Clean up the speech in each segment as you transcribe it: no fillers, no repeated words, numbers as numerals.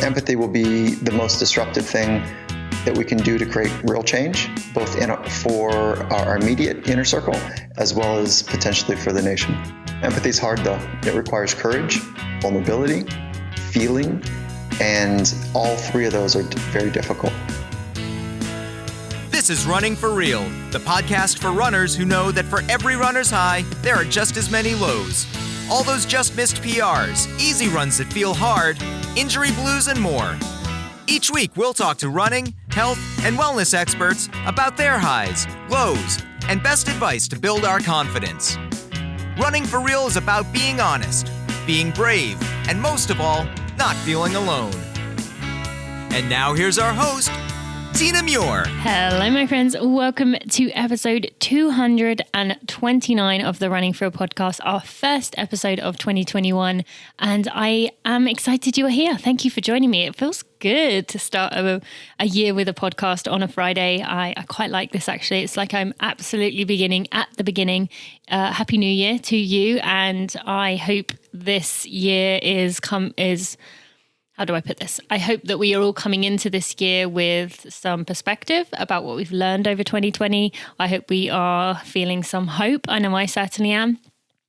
empathy will be the most disruptive thing that we can do to create real change, both for our immediate inner circle, as well as potentially for the nation. Empathy is hard though. It requires courage, vulnerability, feeling, and all three of those are very difficult. This is Running for Real, the podcast for runners who know that for every runner's high, there are just as many lows. All those just missed PRs, easy runs that feel hard, injury blues, and more. Each week, we'll talk to running, health, and wellness experts about their highs, lows, and best advice to build our confidence. Running for Real is about being honest, being brave, and most of all, not feeling alone. And now here's our host, Tina Muir. Hello, my friends. Welcome to episode 229 of the Running for Real podcast, our first episode of 2021. And I am excited you are here. Thank you for joining me. It feels good to start a year with a podcast on a Friday. I quite like this, actually. It's like I'm absolutely beginning at the beginning. Happy New Year to you. And I hope this year how do I put this? I hope that we are all coming into this year with some perspective about what we've learned over 2020. I hope we are feeling some hope. I know I certainly am.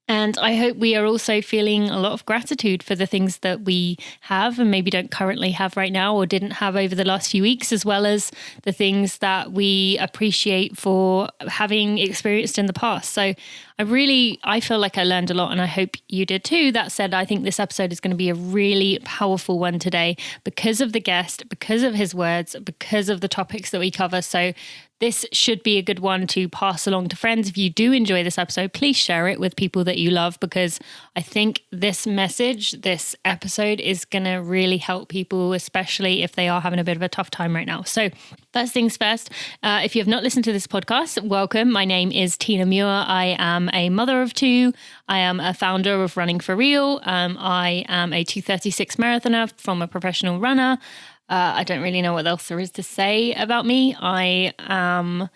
And I hope we are also feeling a lot of gratitude for the things that we have and maybe don't currently have right now or didn't have over the last few weeks, as well as the things that we appreciate for having experienced in the past. So I feel like I learned a lot, and I hope you did too. That said, I think this episode is going to be a really powerful one today because of the guest, because of his words, because of the topics that we cover. So this should be a good one to pass along to friends. If you do enjoy this episode, please share it with people that you love, because I think this episode is going to really help people, especially if they are having a bit of a tough time right now. So first things first, if you have not listened to this podcast, welcome. My name is Tina Muir. I am a mother of two. I am a founder of Running for Real. I am a 2:36 marathoner from a professional runner. I don't really know what else there is to say about me. I am a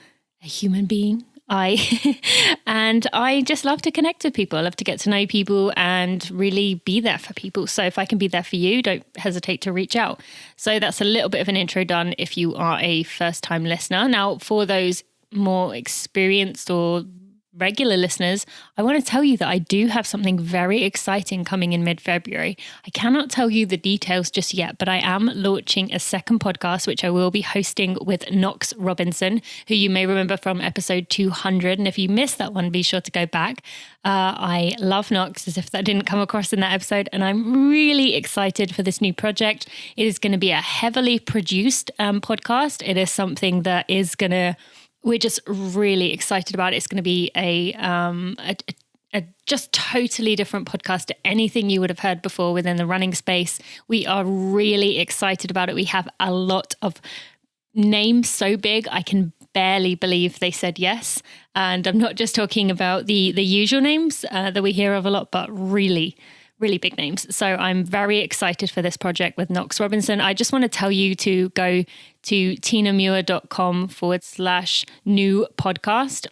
human being. And I just love to connect with people. I love to get to know people and really be there for people. So if I can be there for you, don't hesitate to reach out. So that's a little bit of an intro done if you are a first-time listener. Now, for those more experienced or regular listeners, I want to tell you that I do have something very exciting coming in mid-February. I cannot tell you the details just yet, but I am launching a second podcast, which I will be hosting with Knox Robinson, who you may remember from episode 200. And if you missed that one, be sure to go back. I love Knox, as if that didn't come across in that episode. And I'm really excited for this new project. It is going to be a heavily produced podcast. It is something that is going to we're just really excited about it. It's going to be a just totally different podcast to anything you would have heard before within the running space. We are really excited about it. We have a lot of names so big, I can barely believe they said yes. And I'm not just talking about the usual names that we hear of a lot, but really big names. So I'm very excited for this project with Knox Robinson. I just want to tell you to go to tinamuir.com/new podcast.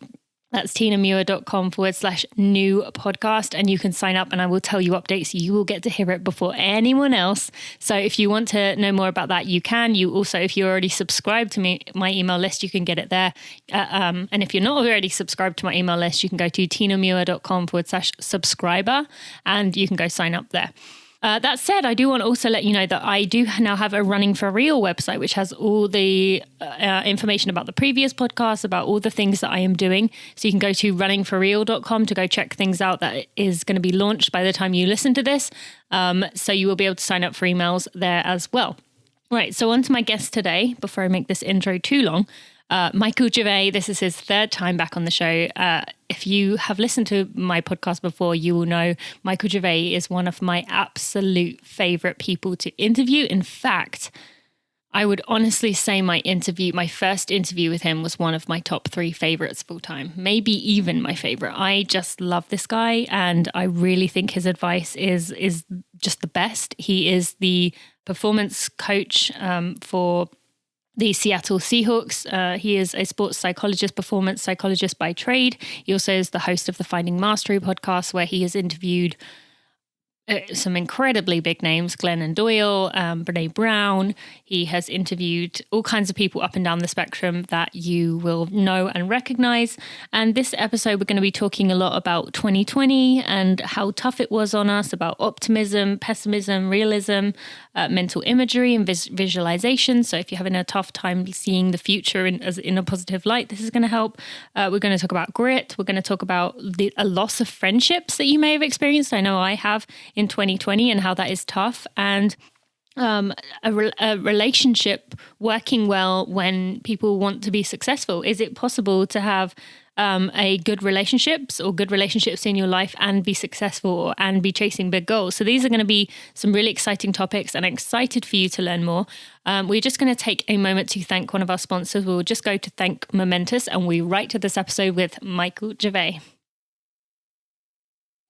That's tinamuir.com/new podcast. And you can sign up and I will tell you updates. You will get to hear it before anyone else. So if you want to know more about that, you can. You also, if you're already subscribed to my email list, you can get it there. And if you're not already subscribed to my email list, you can go to tinamuir.com/subscriber and you can go sign up there. That said, I do want to also let you know that I do now have a Running for Real website, which has all the information about the previous podcast, about all the things that I am doing. So you can go to runningforreal.com to go check things out that is going to be launched by the time you listen to this. So you will be able to sign up for emails there as well. Right, so on to my guest today, before I make this intro too long. Michael Gervais, this is his third time back on the show. If you have listened to my podcast before, you will know Michael Gervais is one of my absolute favorite people to interview. In fact, I would honestly say my first interview with him was one of my top 3 favorites of all time, maybe even my favorite. I just love this guy and I really think his advice is just the best. He is the performance coach for the Seattle Seahawks. He is a sports psychologist, performance psychologist by trade. He also is the host of the Finding Mastery podcast, where he has interviewed some incredibly big names, Glennon Doyle, Brene Brown. He has interviewed all kinds of people up and down the spectrum that you will know and recognize. And this episode, we're going to be talking a lot about 2020 and how tough it was on us, about optimism, pessimism, realism, mental imagery and visualization. So if you're having a tough time seeing the future in a positive light, this is going to help. We're going to talk about grit. We're going to talk about a loss of friendships that you may have experienced. I know I have in 2020 and how that is tough. And a relationship working well when people want to be successful. Is it possible to have good relationships in your life and be successful and be chasing big goals? So these are going to be some really exciting topics, and I'm excited for you to learn more. We're just going to take a moment to thank one of our sponsors. We'll just go to thank Momentous, and we write to this episode with Michael Gervais.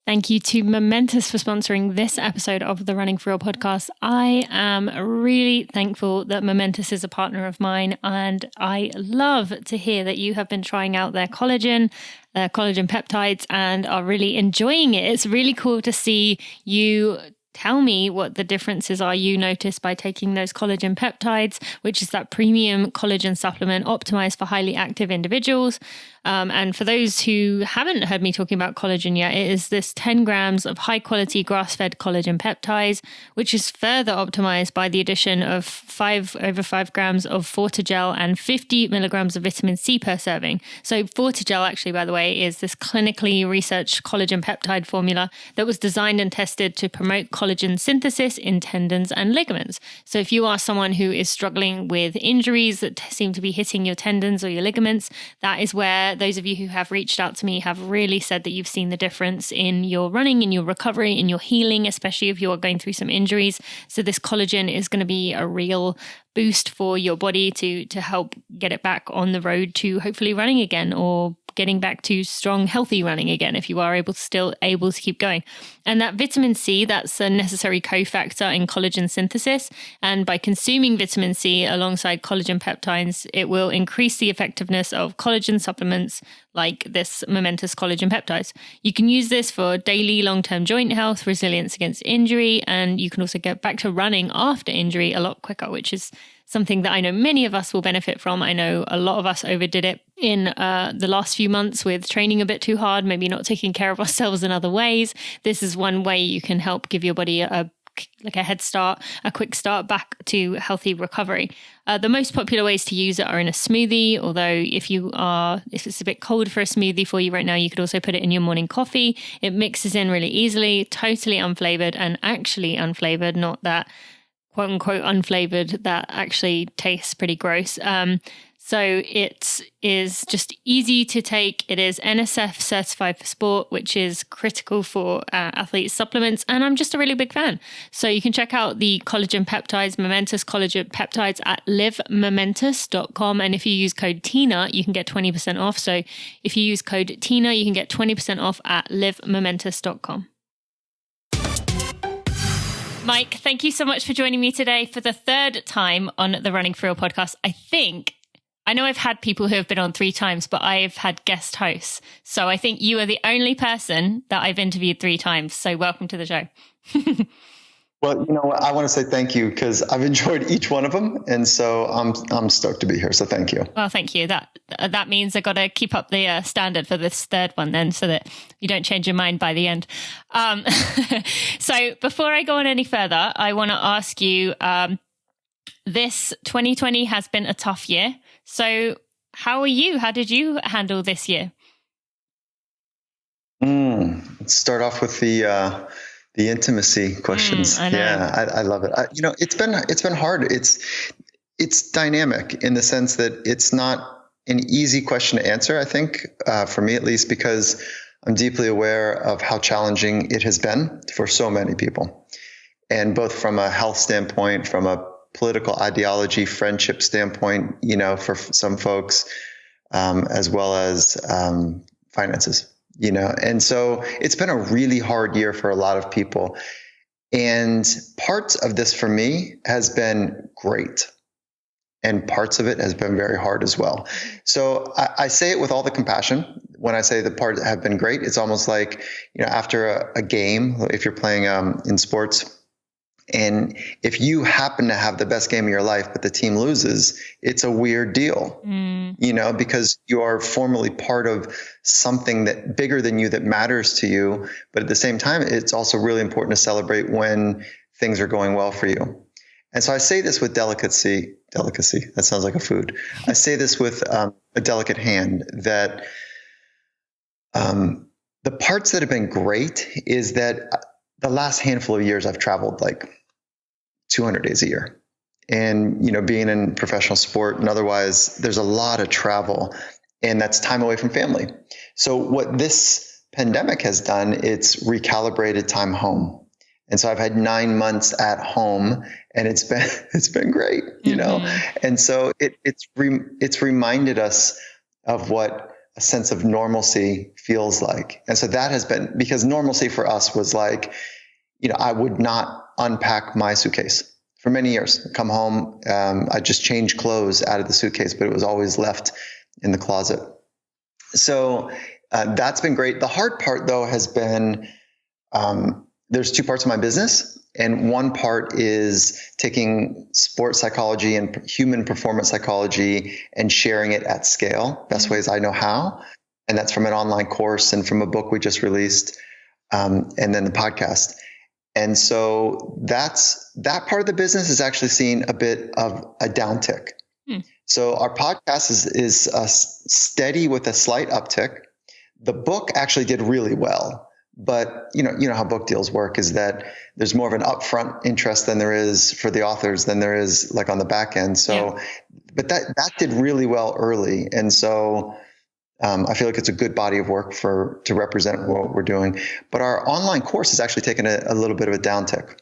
Thank you to Momentous for sponsoring this episode of the Running for Real podcast. I am really thankful that Momentous is a partner of mine, and I love to hear that you have been trying out their collagen peptides and are really enjoying it. It's really cool to see you tell me what the differences are you notice by taking those collagen peptides, which is that premium collagen supplement optimized for highly active individuals. And for those who haven't heard me talking about collagen yet, it is this 10 grams of high quality grass-fed collagen peptides, which is further optimized by the addition of over 5 grams of Fortigel and 50 milligrams of vitamin C per serving. So Fortigel, actually, by the way, is this clinically researched collagen peptide formula that was designed and tested to promote collagen synthesis in tendons and ligaments. So if you are someone who is struggling with injuries that seem to be hitting your tendons or your ligaments, that is where those of you who have reached out to me have really said that you've seen the difference in your running, in your recovery, in your healing, especially if you're going through some injuries. So this collagen is going to be a real boost for your body to help get it back on the road to hopefully running again, or getting back to strong, healthy running again if you are still able to keep going. And that vitamin C, that's a necessary cofactor in collagen synthesis. And by consuming vitamin C alongside collagen peptides, it will increase the effectiveness of collagen supplements like this Momentous collagen peptides. You can use this for daily long-term joint health, resilience against injury, and you can also get back to running after injury a lot quicker, which is something that I know many of us will benefit from. I know a lot of us overdid it in the last few months with training a bit too hard, maybe not taking care of ourselves in other ways. This is one way you can help give your body a head start, a quick start back to healthy recovery. The most popular ways to use it are in a smoothie, although if it's a bit cold for a smoothie for you right now, you could also put it in your morning coffee. It mixes in really easily, totally unflavored, and actually unflavored, not that quote unquote unflavored that actually tastes pretty gross. So it is just easy to take. It is NSF certified for sport, which is critical for athlete supplements. And I'm just a really big fan. So you can check out the collagen peptides, Momentous collagen peptides at livemomentous.com. And if you use code TINA, you can get 20% off. So if you use code TINA, you can get 20% off at livemomentous.com. Mike, thank you so much for joining me today for the third time on the Running for Real podcast. I know I've had people who have been on 3 times, but I've had guest hosts. So I think you are the only person that I've interviewed 3 times. So welcome to the show. Well, I want to say thank you because I've enjoyed each one of them. And so I'm stoked to be here. So thank you. Well, thank you. That means I've got to keep up the standard for this third one then, so that you don't change your mind by the end. So before I go on any further, I want to ask you, this 2020 has been a tough year. So how are you? How did you handle this year? Let's start off with the intimacy questions. Yeah, I love it. It's been hard. It's dynamic in the sense that it's not an easy question to answer, I think, for me at least, because I'm deeply aware of how challenging it has been for so many people. And both from a health standpoint, from a political ideology, friendship standpoint, for some folks, as well as finances, and so it's been a really hard year for a lot of people. And parts of this for me has been great. And parts of it has been very hard as well. So I say it with all the compassion when I say the parts have been great, it's almost like, after a game, if you're playing in sports, and if you happen to have the best game of your life, but the team loses, it's a weird deal, because you are formally part of something that bigger than you that matters to you. But at the same time, it's also really important to celebrate when things are going well for you. And so I say this with delicacy, that sounds like a food. I say this with a delicate hand, that the parts that have been great is that the last handful of years I've traveled like 200 days a year. And, being in professional sport and otherwise, there's a lot of travel, and that's time away from family. So what this pandemic has done, it's recalibrated time home. And so I've had 9 months at home, and it's been great, And so it's reminded us of what a sense of normalcy feels like. And so that has been, because normalcy for us was like, I would not unpack my suitcase for many years. Come home, I just changed clothes out of the suitcase, but it was always left in the closet. So that's been great. The hard part, though, has been there's two parts of my business. And one part is taking sports psychology and human performance psychology and sharing it at scale, best ways I know how. And that's from an online course and from a book we just released, and then the podcast. And so that part of the business is actually seeing a bit of a downtick. So our podcast is steady with a slight uptick. The book actually did really well. But you know how book deals work is that there's more of an upfront interest than there is for the authors than there is like on the back end. So, but that did really well early, and so I feel like it's a good body of work to represent what we're doing. But our online course has actually taken a little bit of a downtick,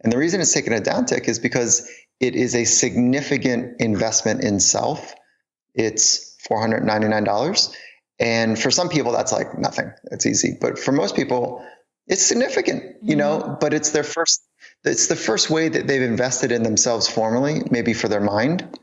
and the reason it's taken a downtick is because it is a significant investment in self. It's $499. And for some people, that's like nothing. It's easy. But for most people, it's significant, but it's the first way that they've invested in themselves formally, maybe for their mind.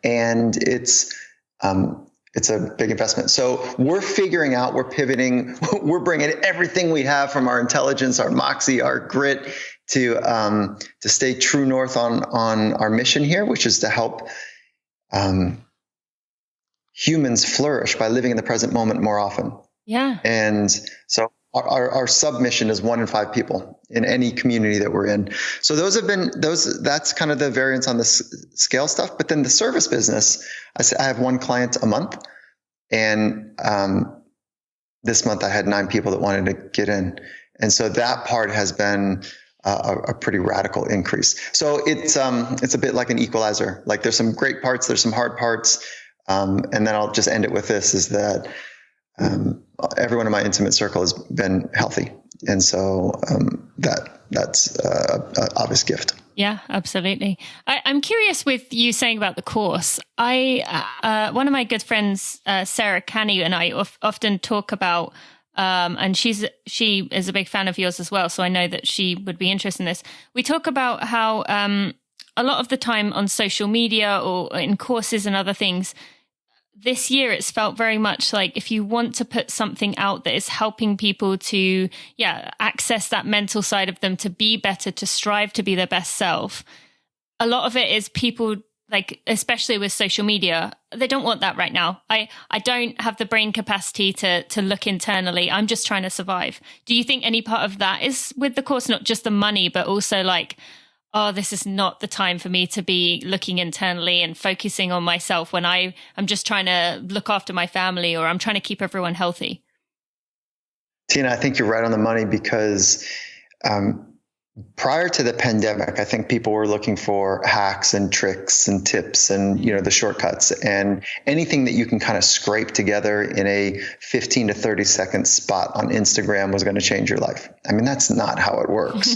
And it's a big investment. So we're figuring out, we're pivoting, we're bringing everything we have from our intelligence, our moxie, our grit to stay true north on our mission here, which is to help, humans flourish by living in the present moment more often. Yeah. And so our submission is 1 in 5 people in any community that we're in. So that's kind of the variance on the scale stuff. But then the service business, I have 1 client a month. And this month I had 9 people that wanted to get in. And so that part has been a pretty radical increase. So it's a bit like an equalizer. Like there's some great parts, there's some hard parts. And then I'll just end it with this, is that everyone in my intimate circle has been healthy. And so that's an obvious gift. Yeah, absolutely. I'm curious with you saying about the course. One of my good friends, Sarah Canny, and I often talk about, and she is a big fan of yours as well, so I know that she would be interested in this. We talk about how a lot of the time on social media or in courses and other things, this year it's felt very much like if you want to put something out that is helping people to access that mental side of them, to be better, to strive to be their best self, a lot of it is people, like especially with social media, they don't want that right now. I don't have the brain capacity to look internally. I'm just trying to survive. Do you think any part of that is with the course, not just the money, but also like, oh, this is not the time for me to be looking internally and focusing on myself when I'm just trying to look after my family, or I'm trying to keep everyone healthy? Tina, I think you're right on the money, because prior to the pandemic, I think people were looking for hacks and tricks and tips and, the shortcuts, and anything that you can kind of scrape together in a 15 to 30 second spot on Instagram was going to change your life. I mean, that's not how it works.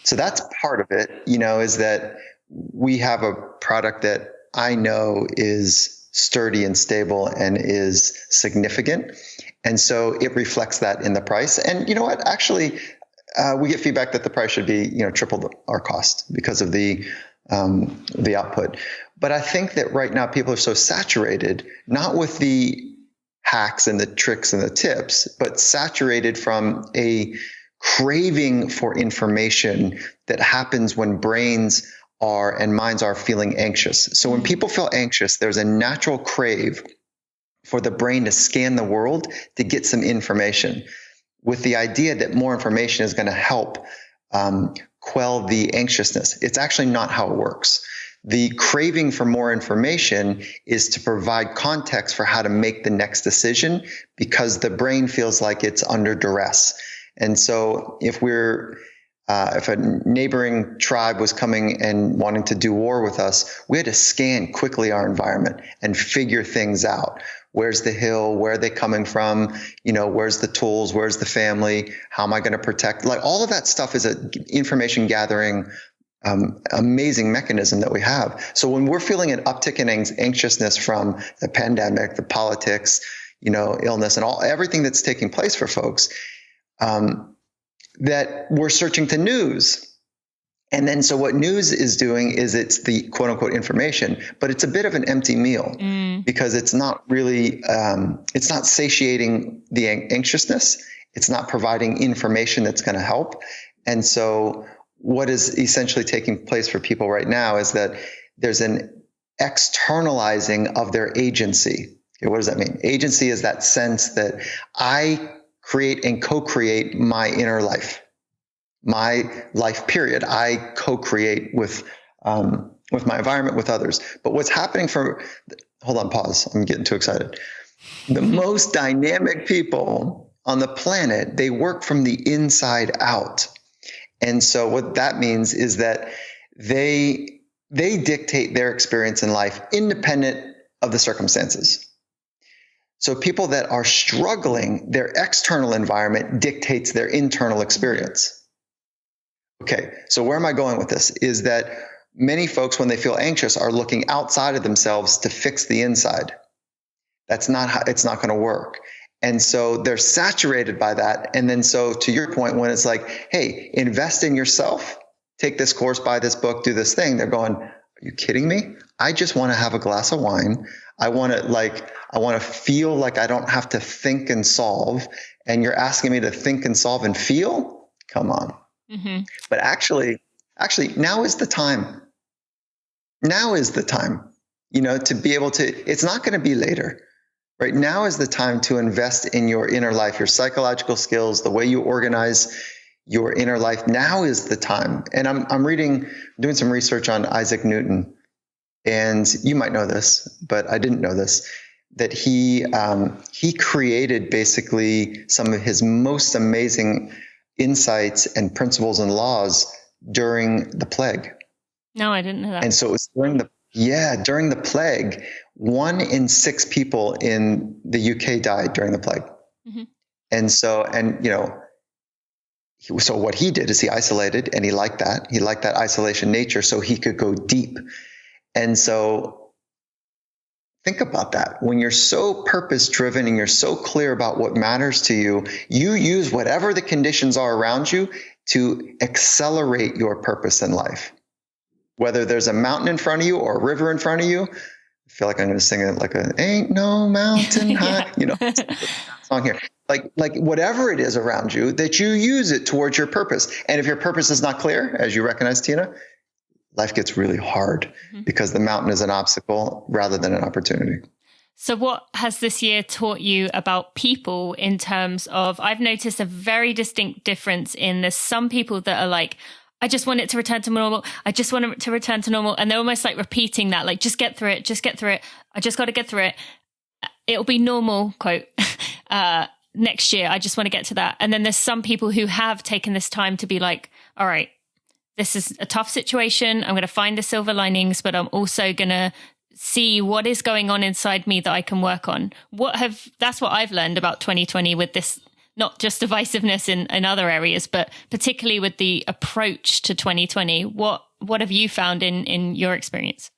So that's part of it, is that we have a product that I know is sturdy and stable and is significant. And so it reflects that in the price. And you know what? Actually, we get feedback that the price should be, triple our cost because of the output. But I think that right now people are so saturated, not with the hacks and the tricks and the tips, but saturated from a craving for information that happens when brains are and minds are feeling anxious. So when people feel anxious, there's a natural crave for the brain to scan the world to get some information, with the idea that more information is going to help quell the anxiousness. It's actually not how it works. The craving for more information is to provide context for how to make the next decision, because the brain feels like it's under duress. And so if a neighboring tribe was coming and wanting to do war with us, we had to scan quickly our environment and figure things out. Where's the hill? Where are they coming from? Where's the tools? Where's the family? How am I going to protect? Like, all of that stuff is an information gathering, amazing mechanism that we have. So when we're feeling an uptick in anxiousness from the pandemic, the politics, illness, and everything that's taking place for folks, that we're searching to news. And then so what news is doing is it's the quote unquote information, but it's a bit of an empty meal because it's not really, it's not satiating the anxiousness. It's not providing information that's going to help. And so what is essentially taking place for people right now is that there's an externalizing of their agency. Okay, what does that mean? Agency is that sense that I create and co-create my inner life. My life period. I co-create with my environment, with others. But what's happening hold on, pause. I'm getting too excited. The most dynamic people on the planet, they work from the inside out. And so what that means is that they dictate their experience in life independent of the circumstances. So people that are struggling, their external environment dictates their internal experience. Okay, so where am I going with this? Is that many folks, when they feel anxious, are looking outside of themselves to fix the inside. It's not going to work. And so they're saturated by that. And then so to your point, when it's like, hey, invest in yourself, take this course, buy this book, do this thing, they're going, are you kidding me? I just want to have a glass of wine. I want to feel like I don't have to think and solve. And you're asking me to think and solve and feel? Come on. Mm-hmm. But actually, now is the time. Now is the time, to be able to, it's not going to be later, right? Now is the time to invest in your inner life, your psychological skills, the way you organize your inner life. Now is the time. And I'm doing some research on Isaac Newton, and you might know this, but I didn't know this, that he created basically some of his most amazing insights and principles and laws during the plague. No, I didn't know that. And so it was during the plague, 1 in 6 people in the UK died during the plague. Mm-hmm. And so what he did is he isolated, and he liked that. He liked that isolation nature, so he could go deep. And so think about that. When you're so purpose-driven and you're so clear about what matters to you, you use whatever the conditions are around you to accelerate your purpose in life. Whether there's a mountain in front of you or a river in front of you, I feel like I'm going to sing it like ain't no mountain high, song here. Like whatever it is around you, that you use it towards your purpose. And if your purpose is not clear, as you recognize, Tina, life gets really hard because the mountain is an obstacle rather than an opportunity. So what has this year taught you about people in terms of, I've noticed a very distinct difference in there's some people that are like, I just want it to return to normal. I just want it to return to normal. And they're almost like repeating that, like, just get through it. Just get through it. I just got to get through it. It'll be normal, quote, next year. I just want to get to that. And then there's some people who have taken this time to be like, all right, this is a tough situation. I'm going to find the silver linings, but I'm also going to see what is going on inside me that I can work on. That's what I've learned about 2020 with this, not just divisiveness in other areas, but particularly with the approach to 2020. What have you found in your experience?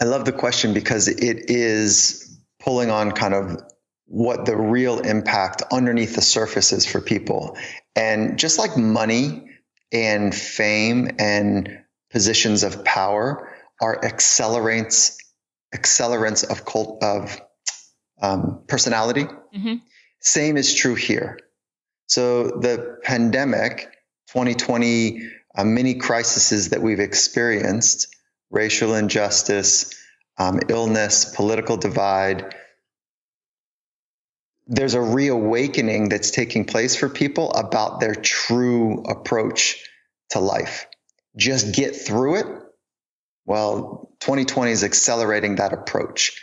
I love the question because it is pulling on kind of what the real impact underneath the surface is for people. And just like money and fame and positions of power are accelerants accelerants of personality. Mm-hmm. Same is true here. So the pandemic, 2020, many crises that we've experienced, racial injustice, illness, political divide, there's a reawakening that's taking place for people about their true approach to life. Just get through it. Well, 2020 is accelerating that approach.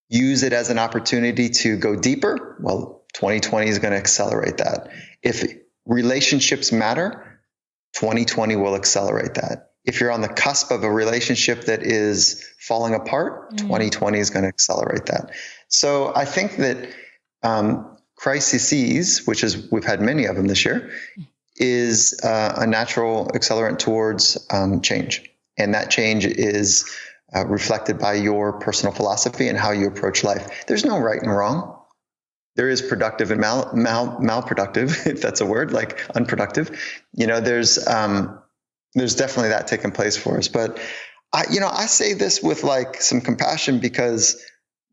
Use it as an opportunity to go deeper. Well, 2020 is going to accelerate that. If relationships matter, 2020 will accelerate that. If you're on the cusp of a relationship that is falling apart, 2020 is going to accelerate that. So I think that crises, which is we've had many of them this year, is a natural accelerant towards change. And that change is reflected by your personal philosophy and how you approach life. There's no right and wrong. There is productive and malproductive, if that's a word, like unproductive. There's definitely that taking place for us. But I say this with like some compassion because,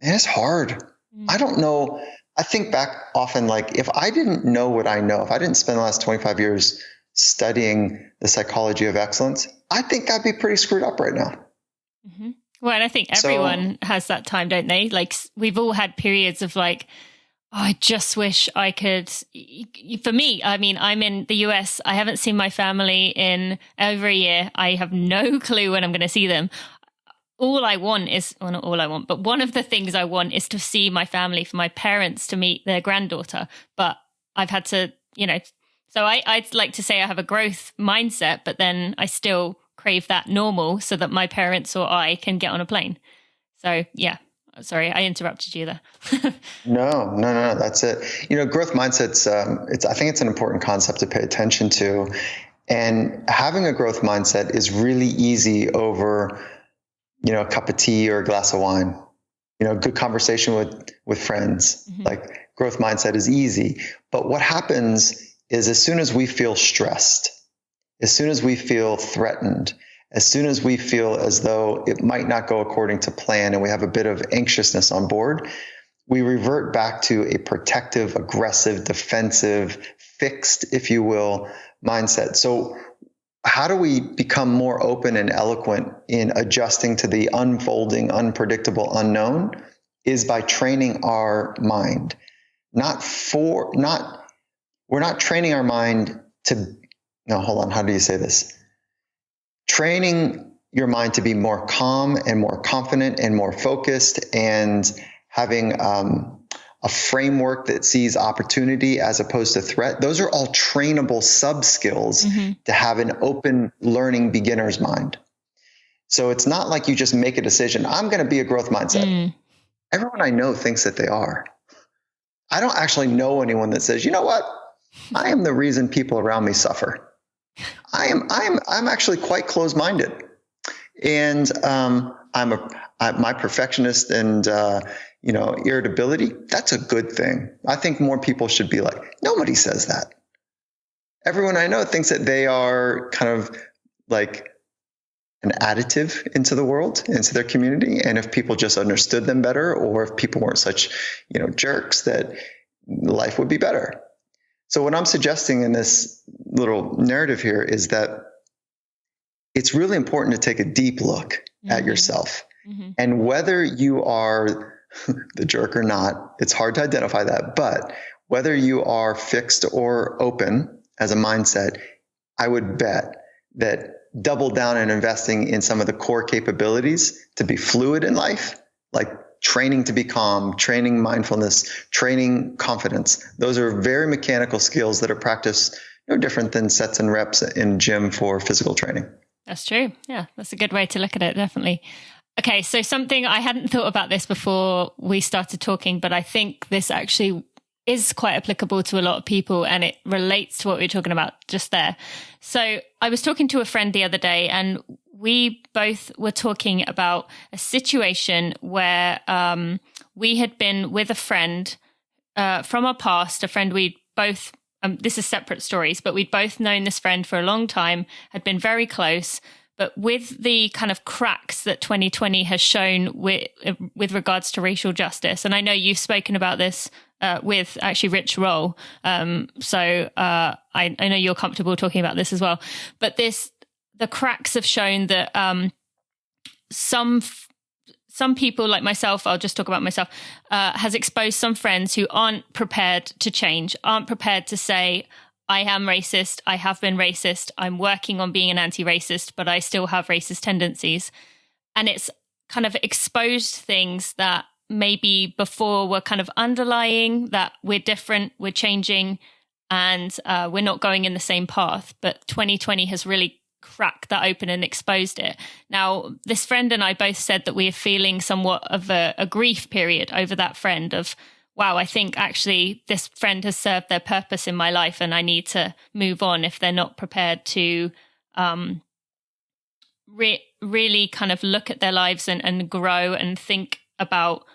man, it's hard. I don't know. I think back often, like if I didn't know what I know, if I didn't spend the last 25 years studying the psychology of excellence, I think I'd be pretty screwed up right now. Mm-hmm. Well, and I think everyone has that time, don't they? Like we've all had periods of like, I just wish I could. For me, I mean, I'm in the US. I haven't seen my family in over a year. I have no clue when I'm going to see them. All I want is, well, not all I want, but one of the things I want is to see my family, for my parents to meet their granddaughter. But I've had to, so I'd like to say I have a growth mindset, but then I still crave that normal so that my parents or I can get on a plane. So yeah. Sorry, I interrupted you there. No, that's it. Growth mindset's, I think it's an important concept to pay attention to. And having a growth mindset is really easy over, a cup of tea or a glass of wine, good conversation with friends. Mm-hmm. Like growth mindset is easy. But what happens is as soon as we feel stressed, as soon as we feel threatened, as soon as we feel as though it might not go according to plan and we have a bit of anxiousness on board, we revert back to a protective, aggressive, defensive, fixed, if you will, mindset. So how do we become more open and eloquent in adjusting to the unfolding, unpredictable unknown is by training our mind. We're not training our mind how do you say this? Training your mind to be more calm and more confident and more focused and having a framework that sees opportunity as opposed to threat. Those are all trainable sub-skills to have an open learning beginner's mind. So it's not like you just make a decision, I'm going to be a growth mindset. Everyone I know thinks that they are. I don't actually know anyone that says, you know what? I am the reason people around me suffer. I'm actually quite closed-minded, and my perfectionist and irritability. That's a good thing. I think more people should be like, nobody says that. Everyone I know thinks that they are kind of like an additive into the world, into their community, and if people just understood them better, or if people weren't such jerks, that life would be better. So what I'm suggesting in this little narrative here is that it's really important to take a deep look at yourself. Mm-hmm. And whether you are the jerk or not, it's hard to identify that. But whether you are fixed or open as a mindset, I would bet that double down and investing in some of the core capabilities to be fluid in life, like training to be calm, training mindfulness, training confidence. Those are very mechanical skills that are practiced no different than sets and reps in gym for physical training. That's true. Yeah, that's a good way to look at it, definitely. Okay, so something I hadn't thought about this before we started talking, but I think this actually is quite applicable to a lot of people and it relates to what we were talking about just there. So I was talking to a friend the other day and we both were talking about a situation where we had been with a friend from our past, a friend we'd both, this is separate stories, but we'd both known this friend for a long time, had been very close, But with the kind of cracks that 2020 has shown with regards to racial justice, and I know you've spoken about this with actually Rich Roll, so I know you're comfortable talking about this as well. But the cracks have shown that some people like myself, I'll just talk about myself, has exposed some friends who aren't prepared to change, aren't prepared to say, I am racist, I have been racist, I'm working on being an anti-racist, but I still have racist tendencies. And it's kind of exposed things that maybe before were kind of underlying, that we're different, we're changing, and we're not going in the same path. But 2020 has really cracked that open and exposed it. Now, this friend and I both said that we are feeling somewhat of a grief period over that friend of, wow, I think actually this friend has served their purpose in my life and I need to move on if they're not prepared to really kind of look at their lives and grow and think about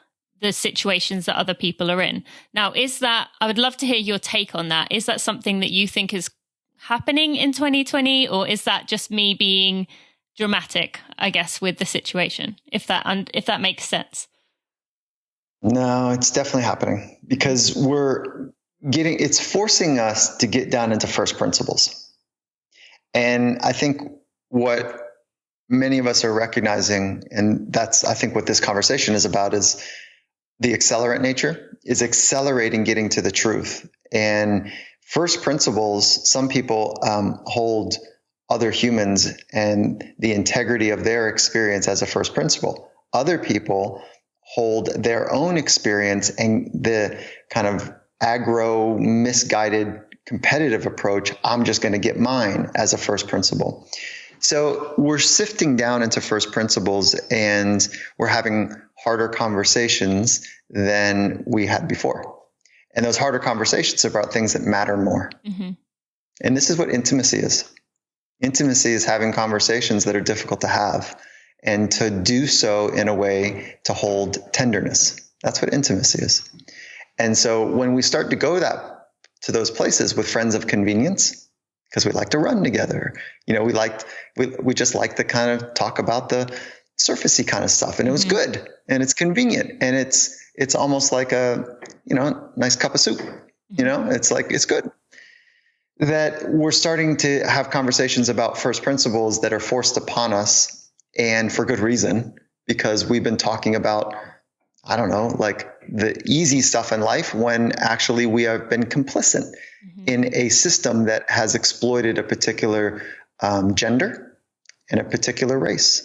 the situations that other people are in. Now, I would love to hear your take on that. Is that something that you think is happening in 2020, or is that just me being dramatic, I guess, with the situation, if that makes sense? No, it's definitely happening because it's forcing us to get down into first principles. And I think what many of us are recognizing, and that's, I think, what this conversation is about, is the accelerant nature is accelerating getting to the truth. And first principles, some people hold other humans and the integrity of their experience as a first principle. Other people hold their own experience and the kind of aggro, misguided, competitive approach, I'm just going to get mine, as a first principle. So we're sifting down into first principles and we're having harder conversations than we had before. And those harder conversations are about things that matter more. Mm-hmm. And this is what intimacy is. Intimacy is having conversations that are difficult to have, and to do so in a way to hold tenderness. That's what intimacy is. And so when we start to go to those places with friends of convenience, because we like to run together, we just like to kind of talk about the surfacey kind of stuff, and it was good, and it's convenient, and it's almost like a nice cup of soup. It's like, it's good. That we're starting to have conversations about first principles that are forced upon us, and for good reason, because we've been talking about, I don't know, like the easy stuff in life, when actually we have been complicit in a system that has exploited a particular gender and a particular race.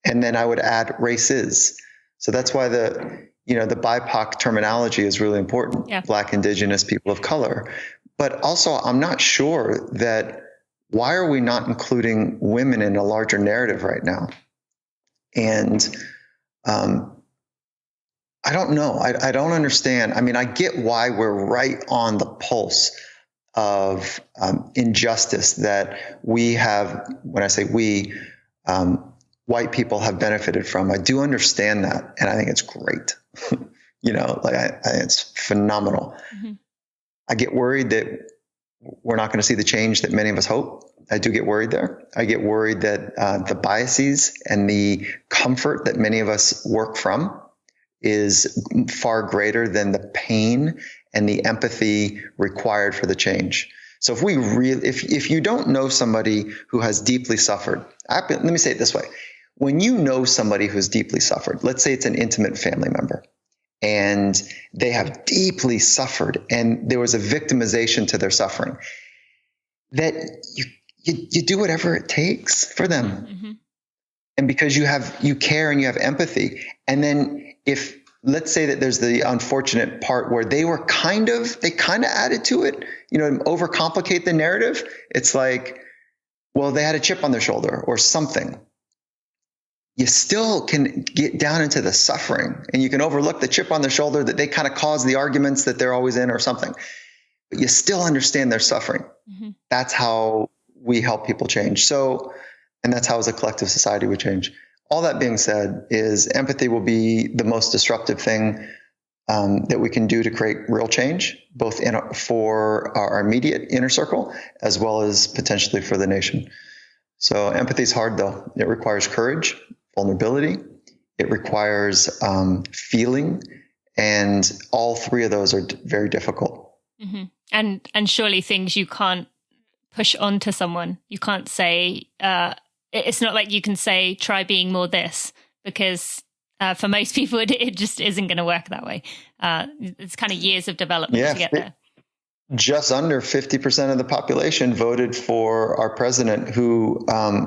And then I would add races. So that's why the BIPOC terminology is really important. Yeah. Black, Indigenous, people of color. But also, I'm not sure that, why are we not including women in a larger narrative right now? And I don't know. I don't understand. I mean, I get why we're right on the pulse of injustice that we have. When I say we, white people have benefited from. I do understand that, and I think it's great. I think it's phenomenal. Mm-hmm. I get worried that we're not going to see the change that many of us hope. I do get worried there. I get worried that the biases and the comfort that many of us work from is far greater than the pain and the empathy required for the change. So if you don't know somebody who has deeply suffered, let me say it this way. When you know somebody who's deeply suffered, let's say it's an intimate family member, and they have deeply suffered, and there was a victimization to their suffering, that you do whatever it takes for them. Mm-hmm. And because you care and you have empathy. And then if, let's say that there's the unfortunate part where they kind of added to it, overcomplicate the narrative. It's like, well, they had a chip on their shoulder or something. You still can get down into the suffering, and you can overlook the chip on their shoulder that they kind of caused the arguments that they're always in or something. But you still understand their suffering. Mm-hmm. That's how we help people change. So, and that's how as a collective society we change. All that being said, is empathy will be the most disruptive thing that we can do to create real change, both for our immediate inner circle, as well as potentially for the nation. So empathy is hard, though. It requires courage, vulnerability. It requires feeling, and all three of those are very difficult. Mm-hmm. And surely things you can't push onto someone. You can't say, it's not like you can say, try being more this, because for most people, it just isn't going to work that way. It's kind of years of development to get there. Just under 50% of the population voted for our president, who,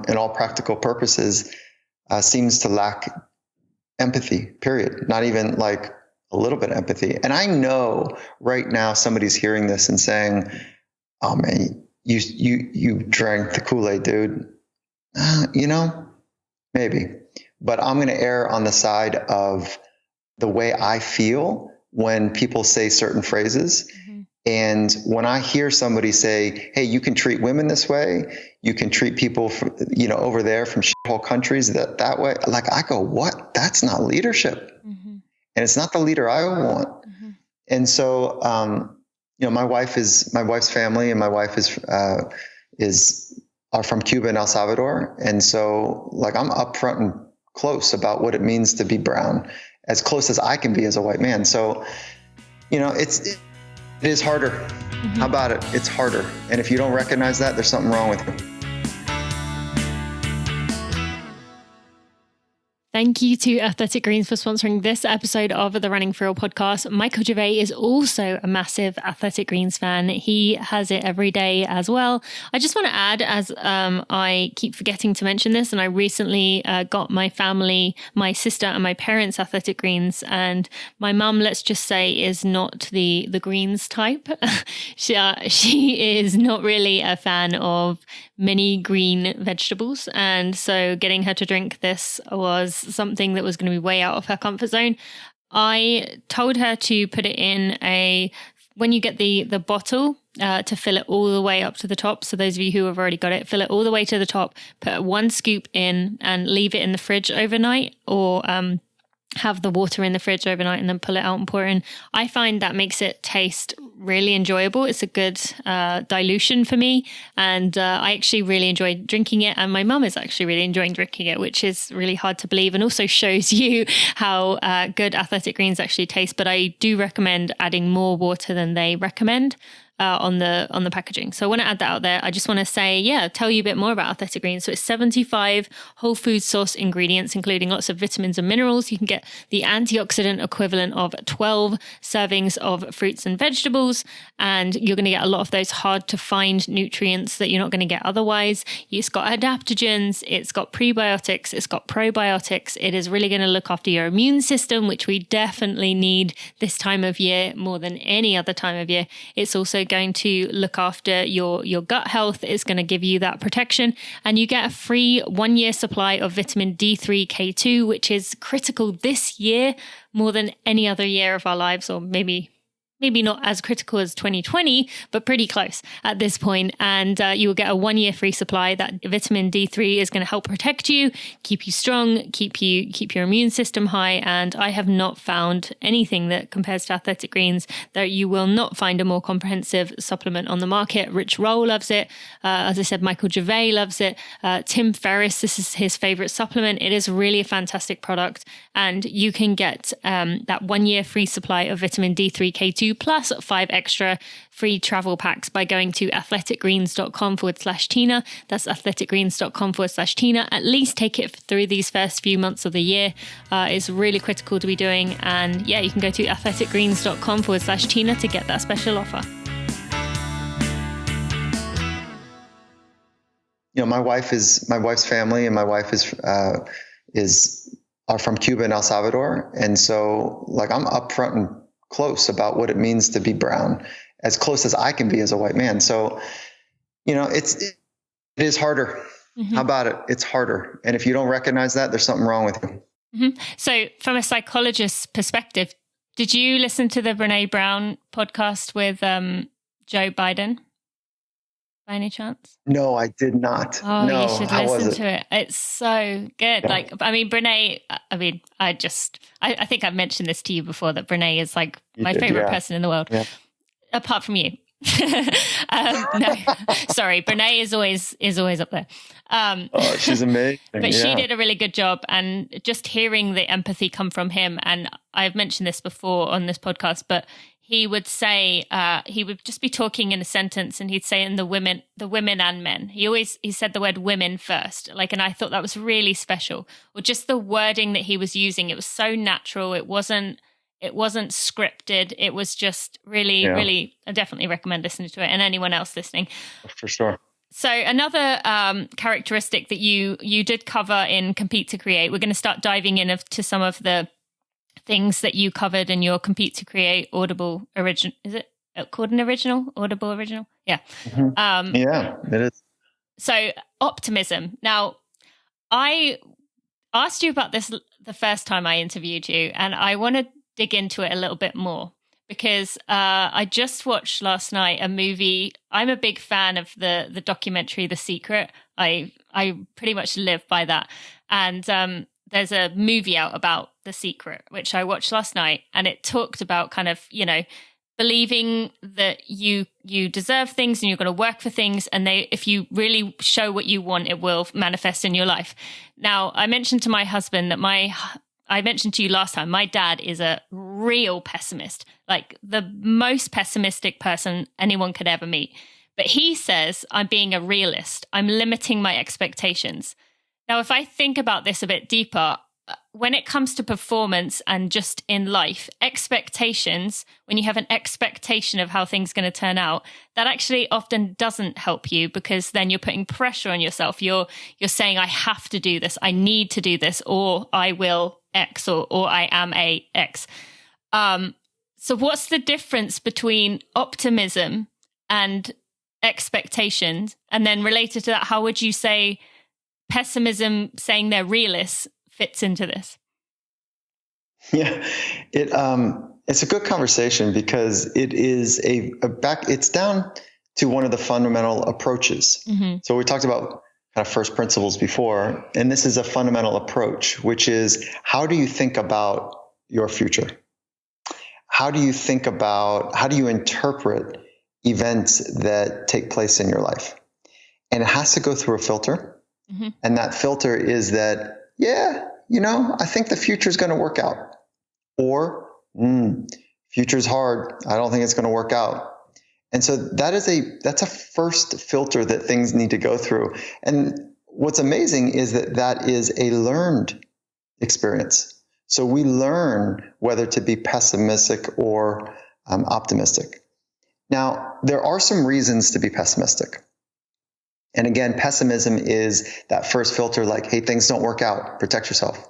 in all practical purposes, seems to lack empathy, period. Not even like a little bit of empathy. And I know right now somebody's hearing this and saying, oh man, you drank the Kool-Aid, dude. Maybe. But I'm going to err on the side of the way I feel when people say certain phrases. Mm-hmm. And when I hear somebody say, hey, you can treat women this way, you can treat people from, over there from shithole countries that way. Like, I go, what? That's not leadership. Mm-hmm. And it's not the leader I want. Mm-hmm. And so, my wife's family and my wife are from Cuba and El Salvador. And so like, I'm upfront and close about what it means to be brown, as close as I can be as a white man. So, it is harder. Mm-hmm. How about it? It's harder. And if you don't recognize that, there's something wrong with you. Thank you to Athletic Greens for sponsoring this episode of the Running for Real podcast. Michael Gervais is also a massive Athletic Greens fan. He has it every day as well. I just want to add, as I keep forgetting to mention this, and I recently got my family, my sister and my parents Athletic Greens, and my mum, let's just say, is not the greens type. She is not really a fan of many green vegetables. And so getting her to drink this was something that was going to be way out of her comfort zone. I told her to put it in when you get the bottle, to fill it all the way up to the top. So those of you who have already got it, fill it all the way to the top, put 1 scoop in and leave it in the fridge overnight, or have the water in the fridge overnight and then pull it out and pour it in. I find that makes it taste really enjoyable. It's a good dilution for me. And I actually really enjoy drinking it. And my mum is actually really enjoying drinking it, which is really hard to believe, and also shows you how good Athletic Greens actually taste. But I do recommend adding more water than they recommend on the packaging. So I want to add that out there. I just want to say, tell you a bit more about Athletic Greens. So it's 75 whole food source ingredients, including lots of vitamins and minerals. You can get the antioxidant equivalent of 12 servings of fruits and vegetables, and you're going to get a lot of those hard to find nutrients that you're not going to get otherwise. It's got adaptogens, it's got prebiotics, it's got probiotics. It is really going to look after your immune system, which we definitely need this time of year more than any other time of year. It's also going to look after your gut health. It's going to give you that protection, and you get a free 1-year supply of vitamin D3 K2, which is critical this year more than any other year of our lives, or maybe not as critical as 2020, but pretty close at this point. And you will get a 1-year free supply. That vitamin D3 is going to help protect you, keep you strong, keep your immune system high. And I have not found anything that compares to Athletic Greens. That you will not find a more comprehensive supplement on the market. Rich Roll loves it. As I said, Michael Gervais loves it. Tim Ferriss, this is his favorite supplement. It is really a fantastic product. And you can get that 1-year free supply of vitamin D3 K2 plus 5 extra free travel packs by going to athleticgreens.com/Tina. That's athleticgreens.com/Tina. At least take it through these first few months of the year. It's really critical to be doing. And you can go to athleticgreens.com/Tina to get that special offer. My wife's family and my wife are from Cuba and El Salvador. And so like, I'm upfront and close about what it means to be brown, as close as I can be as a white man. So, it is harder. Mm-hmm. How about it? It's harder. And if you don't recognize that, there's something wrong with you. Mm-hmm. So from a psychologist's perspective, did you listen to the Brené Brown podcast with Joe Biden by any chance? No, I did not. Oh, no, you should listen to it. It's so good. Yeah. Brené, I think I've mentioned this to you before, that Brené is like my favorite person in the world, apart from you. No, sorry. Brene is always up there. Oh, she's amazing. But she did a really good job. And just hearing the empathy come from him, and I've mentioned this before on this podcast, but he would say, he would just be talking in a sentence and he'd say in the women and men. He said the word women first. And I thought that was really special. Or just the wording that he was using. It was so natural. It wasn't scripted. It was just really, really, I definitely recommend listening to it, and anyone else listening. For sure. So another characteristic that you did cover in Compete to Create, we're going to start diving into some of the things that you covered in your Compete to Create Audible original. Is it called an original? Audible original? Yeah. Mm-hmm. Yeah, it is. So optimism. Now, I asked you about this the first time I interviewed you, and I want to dig into it a little bit more because I just watched last night a movie. I'm a big fan of the documentary The Secret. I pretty much live by that. And there's a movie out about The Secret, which I watched last night, and it talked about kind of, believing that you deserve things and you're going to work for things, and if you really show what you want, it will manifest in your life. Now, I mentioned to my husband that I mentioned to you last time, my dad is a real pessimist, like the most pessimistic person anyone could ever meet. But he says, I'm being a realist. I'm limiting my expectations. Now, if I think about this a bit deeper, when it comes to performance and just in life, expectations, when you have an expectation of how things are going to turn out, that actually often doesn't help you, because then you're putting pressure on yourself. You're saying, I have to do this, I need to do this, or I will X, or I am a X. So what's the difference between optimism and expectations? And then related to that, how would you say pessimism, saying they're realists, fits into this? Yeah, it's a good conversation because it is it's down to one of the fundamental approaches. Mm-hmm. So we talked about kind of first principles before, and this is a fundamental approach, which is, how do you think about your future? How do you interpret events that take place in your life? And it has to go through a filter. Mm-hmm. And that filter is that, I think the future is going to work out. Or, future's hard. I don't think it's going to work out. And so that's a first filter that things need to go through. And what's amazing is that is a learned experience. So we learn whether to be pessimistic or optimistic. Now, there are some reasons to be pessimistic. And again, pessimism is that first filter, like, hey, things don't work out, protect yourself.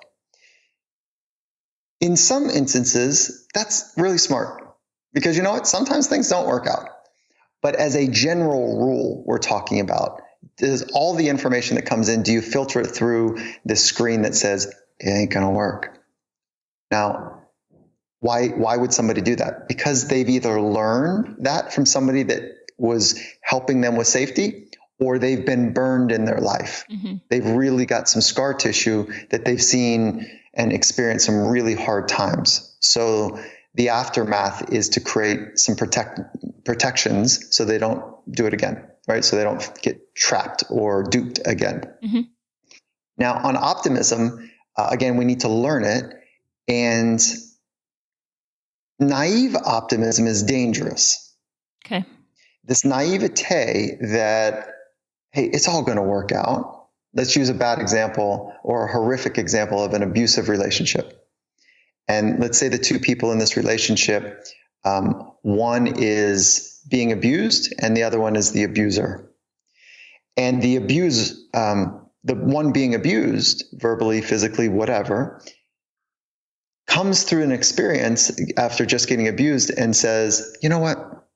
In some instances, that's really smart, because you know what? Sometimes things don't work out. But as a general rule, we're talking about, does all the information that comes in, do you filter it through this screen that says, it ain't going to work? Now, why would somebody do that? Because they've either learned that from somebody that was helping them with safety, or they've been burned in their life. Mm-hmm. They've really got some scar tissue that they've seen and experienced some really hard times. So the aftermath is to create some protections so they don't do it again, right? So they don't get trapped or duped again. Mm-hmm. Now, on optimism, again, we need to learn it. And naive optimism is dangerous. Okay. This naivete that, hey, it's all going to work out. Let's use a bad example or a horrific example of an abusive relationship. And let's say the two people in this relationship, one is being abused and the other one is the abuser. And the one being abused, verbally, physically, whatever, comes through an experience after just getting abused and says, you know what?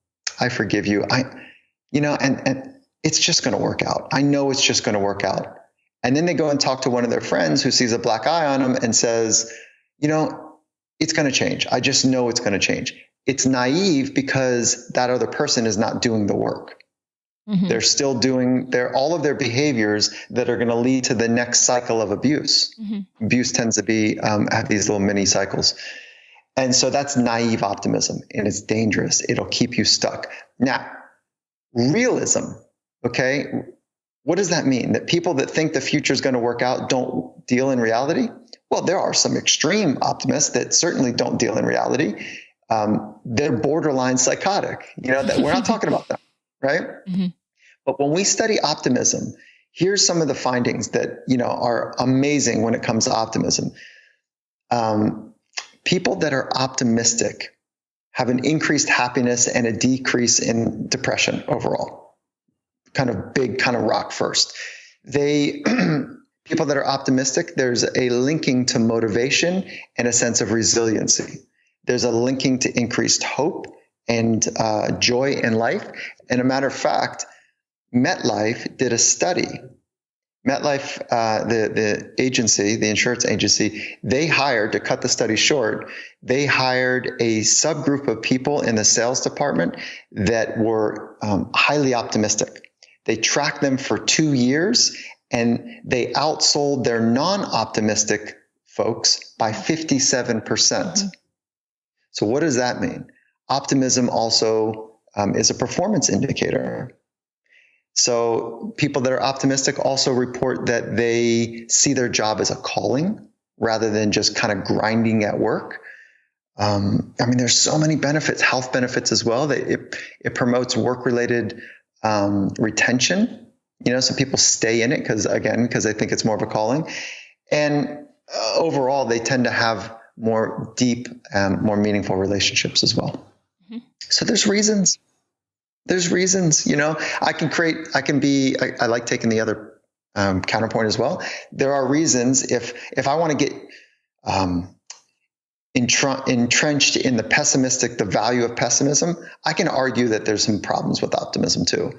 I forgive you. And it's just going to work out. I know it's just going to work out. And then they go and talk to one of their friends who sees a black eye on them and says, it's going to change. I just know it's going to change. It's naive because that other person is not doing the work. Mm-hmm. They're still doing all of their behaviors that are going to lead to the next cycle of abuse. Mm-hmm. Abuse tends to be have these little mini cycles. And so that's naive optimism, and it's dangerous. It'll keep you stuck. Now, Realism, okay? What does that mean? That people that think the future is going to work out don't deal in reality? Well, there are some extreme optimists that certainly don't deal in reality. They're borderline psychotic. That we're not talking about them, right? Mm-hmm. But when we study optimism, here's some of the findings that are amazing when it comes to optimism. People that are optimistic have an increased happiness and a decrease in depression overall. Kind of big, kind of rock first. People that are optimistic, there's a linking to motivation and a sense of resiliency. There's a linking to increased hope and joy in life. And a matter of fact, MetLife did a study. MetLife, the agency, the insurance agency, they hired, to cut the study short, they hired a subgroup of people in the sales department that were highly optimistic. They tracked them for 2 years, and they outsold their non-optimistic folks by 57%. Mm-hmm. So what does that mean? Optimism also is a performance indicator. So people that are optimistic also report that they see their job as a calling rather than just kind of grinding at work. There's so many benefits, health benefits as well. It promotes work-related retention, so people stay in it because they think it's more of a calling. And overall, they tend to have more deep, more meaningful relationships as well. Mm-hmm. So there's reasons. I like taking the other counterpoint as well. There are reasons if I want to get entrenched in the value of pessimism, I can argue that there's some problems with optimism too,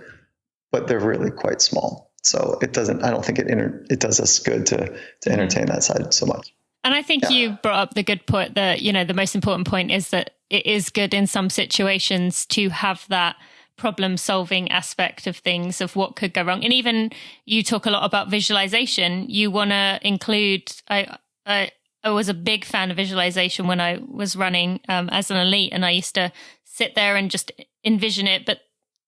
but they're really quite small. So I don't think it does us good to entertain that side so much. And I think you brought up the good point that, the most important point is that it is good in some situations to have that problem solving aspect of things, of what could go wrong. And even you talk a lot about visualization. You want to include, I was a big fan of visualization when I was running as an elite, and I used to sit there and just envision it, but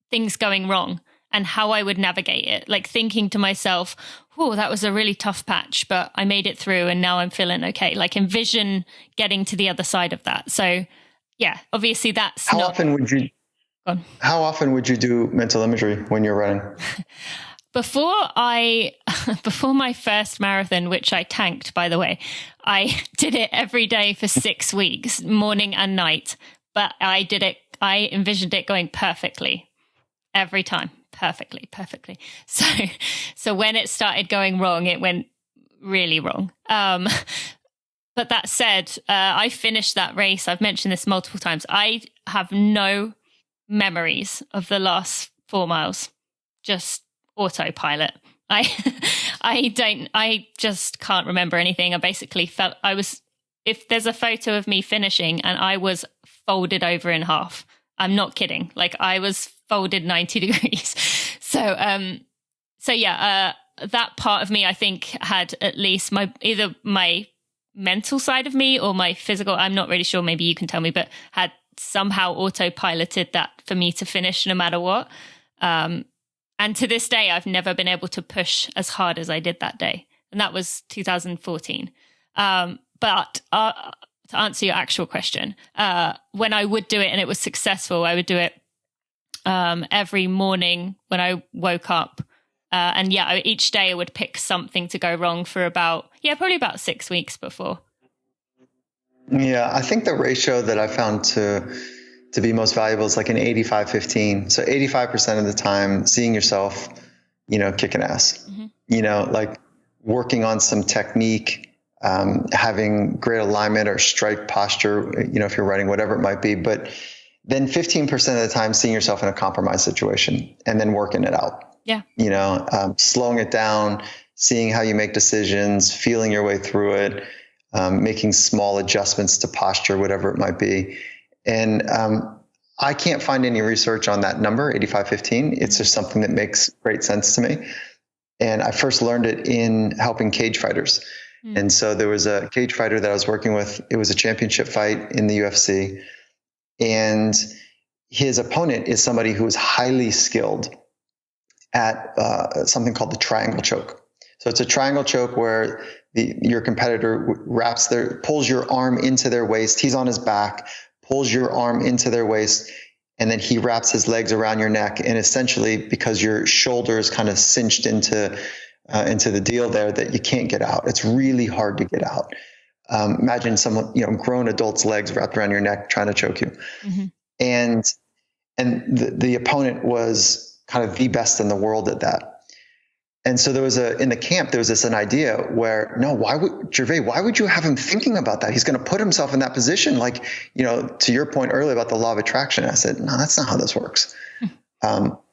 things going wrong and how I would navigate it. Like thinking to myself, oh, that was a really tough patch, but I made it through and now I'm feeling okay. Like envision getting to the other side of that. So yeah, obviously that's How often would you do mental imagery when you're running? Before my first marathon, which I tanked, by the way, I did it every day for 6 weeks, morning and night. But I envisioned it going perfectly every time. Perfectly. So when it started going wrong, it went really wrong. But that said, I finished that race. I've mentioned this multiple times. I have no memories of the last 4 miles, just autopilot. I just can't remember anything. I basically felt if there's a photo of me finishing and I was folded over in half, I'm not kidding. Like I was folded 90 degrees. So that part of me, I think, had at least either my mental side of me or my physical, I'm not really sure, maybe you can tell me, but had somehow autopiloted that for me to finish no matter what. And to this day, I've never been able to push as hard as I did that day. And that was 2014. But to answer your actual question, when I would do it and it was successful, I would do it every morning when I woke up. And each day I would pick something to go wrong for probably about 6 weeks before. Yeah, I think the ratio that I found to be most valuable is like an 85-15. So 85% of the time seeing yourself, kicking ass, mm-hmm. Like working on some technique, having great alignment or strike posture, if you're running, whatever it might be. But then 15% of the time seeing yourself in a compromised situation and then working it out. Yeah. Slowing it down, seeing how you make decisions, feeling your way through it, making small adjustments to posture, whatever it might be. And I can't find any research on that number, 85-15. It's just something that makes great sense to me. And I first learned it in helping cage fighters. Mm. And so there was a cage fighter that I was working with. It was a championship fight in the UFC. And his opponent is somebody who is highly skilled at something called the triangle choke. So it's a triangle choke where your competitor pulls your arm into their waist. He's on his back, pulls your arm into their waist, and then he wraps his legs around your neck. And essentially, because your shoulder is kind of cinched into the deal there, that you can't get out. It's really hard to get out. Imagine someone, grown adults' legs wrapped around your neck trying to choke you. Mm-hmm. And the opponent was kind of the best in the world at that. And so in the camp, there was an idea where, no, Gervais, why would you have him thinking about that? He's going to put himself in that position. Like, to your point earlier about the law of attraction, I said, no, that's not how this works.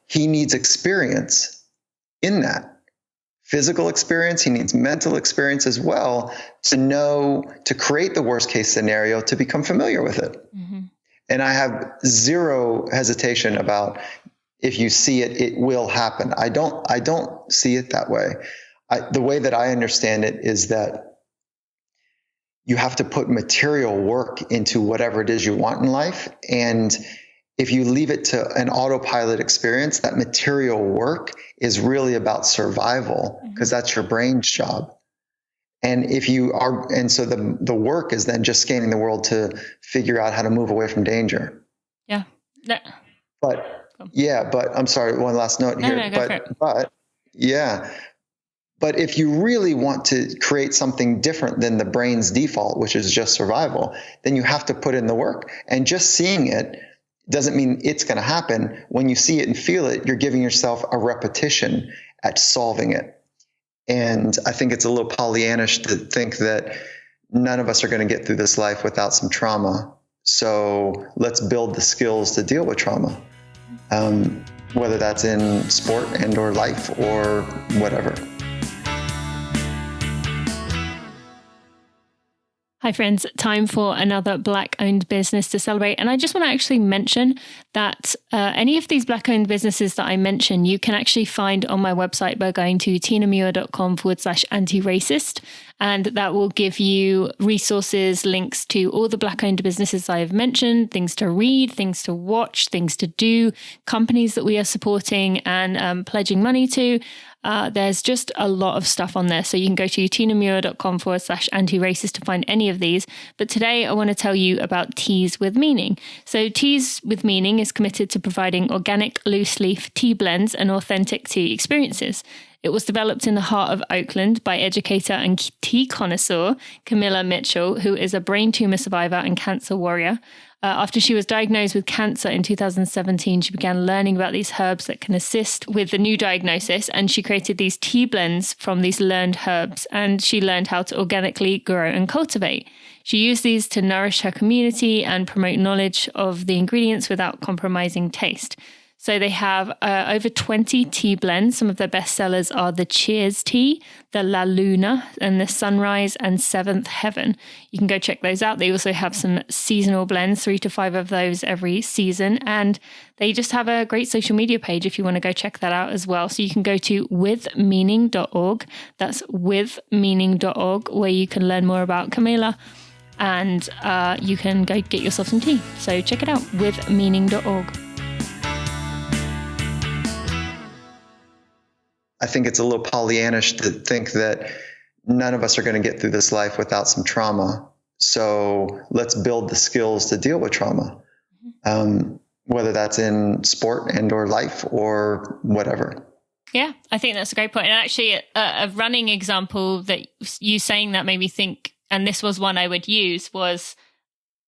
He needs experience in that. Physical experience, he needs mental experience as well to create the worst case scenario, to become familiar with it. Mm-hmm. And I have zero hesitation about, if you see it, it will happen. I don't see it that way. The way that I understand it is that you have to put material work into whatever it is you want in life. And if you leave it to an autopilot experience, that material work is really about survival, because that's your brain's job. And so the work is then just scanning the world to figure out how to move away from danger. Yeah. But I'm sorry, one last note here. But if you really want to create something different than the brain's default, which is just survival, then you have to put in the work. And just seeing it doesn't mean it's going to happen. When you see it and feel it, you're giving yourself a repetition at solving it. And I think it's a little Pollyannish to think that none of us are going to get through this life without some trauma. So let's build the skills to deal with trauma, whether that's in sport and or life or whatever. Hi friends, time for another Black-owned business to celebrate. And I just want to actually mention that any of these Black-owned businesses that I mention, you can actually find on my website by going to tinamuir.com/anti-racist. And that will give you resources, links to all the Black-owned businesses I have mentioned, things to read, things to watch, things to do, companies that we are supporting and pledging money to. There's just a lot of stuff on there. So you can go to tinamuir.com/anti-racist to find any of these. But today I want to tell you about Teas with Meaning. So Teas with Meaning is committed to providing organic loose leaf tea blends and authentic tea experiences. It was developed in the heart of Oakland by educator and tea connoisseur Kamilah Mitchell, who is a brain tumor survivor and cancer warrior. After she was diagnosed with cancer in 2017, she began learning about these herbs that can assist with the new diagnosis, and she created these tea blends from these learned herbs, and she learned how to organically grow and cultivate. She used these to nourish her community and promote knowledge of the ingredients without compromising taste. So they have over 20 tea blends. Some of their best sellers are the Cheers tea, the La Luna, and the Sunrise and Seventh Heaven. You can go check those out. They also have some seasonal blends, 3 to 5 of those every season. And they just have a great social media page if you want to go check that out as well. So you can go to withmeaning.org. That's withmeaning.org, where you can learn more about Kamilah. And you can go get yourself some tea. So check it out, withmeaning.org. I think it's a little Pollyannish to think that none of us are going to get through this life without some trauma. So let's build the skills to deal with trauma, whether that's in sport and or life or whatever. Yeah, I think that's a great point. And actually a running example that you saying that made me think, and this was one I would use, was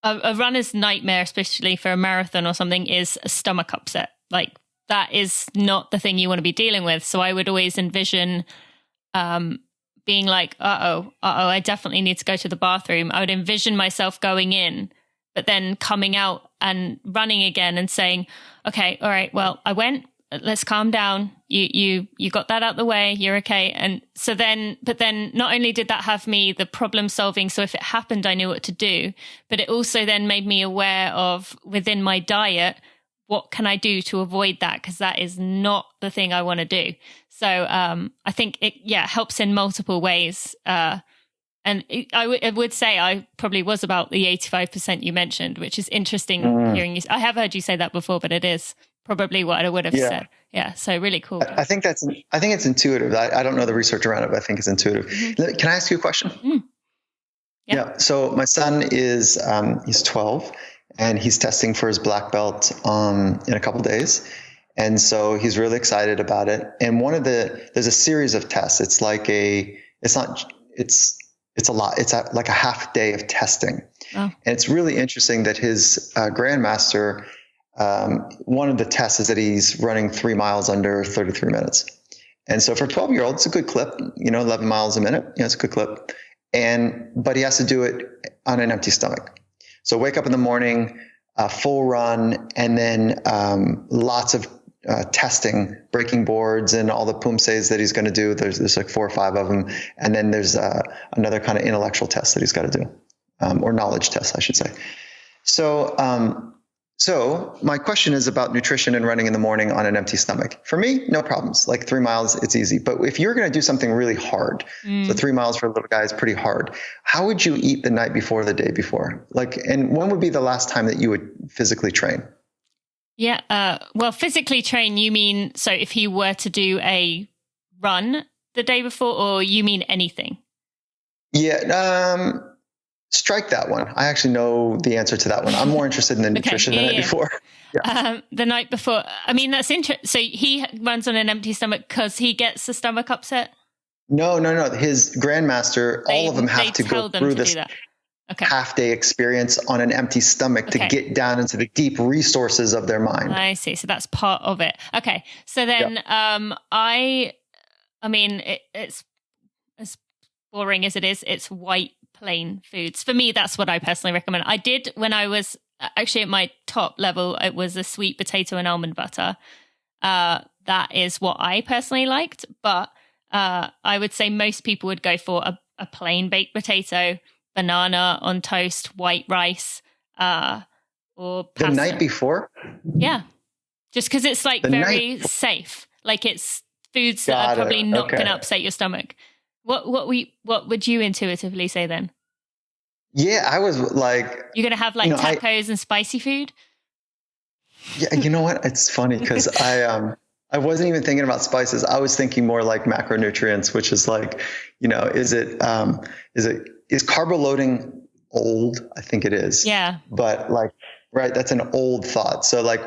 a runner's nightmare, especially for a marathon or something, is a stomach upset. Like, that is not the thing you want to be dealing with. So I would always envision being like, I definitely need to go to the bathroom. I would envision myself going in, but then coming out and running again and saying, okay, all right, well, I went, let's calm down. You got that out the way. You're okay. And so then, but then not only did that have me the problem solving, so if it happened, I knew what to do, but it also then made me aware of within my diet, what can I do to avoid that? Because that is not the thing I want to do. So I think it helps in multiple ways And I would say I probably was about the 85% you mentioned, which is interesting hearing you. I have heard you say that before, but it is probably what I would have said. Yeah. So really cool. I think it's intuitive. I don't know the research around it, but I think it's intuitive. Mm-hmm. Can I ask you a question? Mm. Yeah. So my son is, he's 12 and he's testing for his black belt in a couple of days. And so he's really excited about it. And there's a series of tests. It's like it's a lot. It's like a half day of testing. Oh. And it's really interesting that his grandmaster, one of the tests is that he's running 3 miles under 33 minutes. And so for a 12-year-old, it's a good clip, 11 miles a minute. It's a good clip. But he has to do it on an empty stomach. So wake up in the morning, full run, and then lots of testing, breaking boards, and all the pumses that he's going to do. There's like 4 or 5 of them. And then there's another kind of intellectual test that he's got to do, or knowledge test, I should say. So my question is about nutrition and running in the morning on an empty stomach. For me, no problems. Like 3 miles, it's easy. But if you're going to do something really hard, so 3 miles for a little guy is pretty hard. How would you eat the night before, the day before? And when would be the last time that you would physically train? Yeah. Well, physically train, you mean, so if he were to do a run the day before, or you mean anything? Yeah. Strike that one. I actually know the answer to that one. I'm more interested in the nutrition the night before. Yeah. The night before. I mean, that's interesting. So he runs on an empty stomach because he gets the stomach upset? No. His grandmaster, all of them have to go through this half-day experience on an empty stomach to get down into the deep resources of their mind. I see. So that's part of it. Okay. So then I mean, it's as boring as it is. It's white, plain foods. For me, that's what I personally recommend. I did when I was actually at my top level, it was a sweet potato and almond butter. That is what I personally liked. But I would say most people would go for a plain baked potato, banana on toast, white rice, or pasta. The night before? Yeah. Just because it's like very safe. Like it's foods that are probably not going to upset your stomach. What would you intuitively say then? Yeah, I was like... You're going to have like tacos and spicy food? Yeah, you know what? It's funny because I wasn't even thinking about spices. I was thinking more like macronutrients, which is like, is carbo loading old? I think it is. Yeah. But like, right, that's an old thought. So like,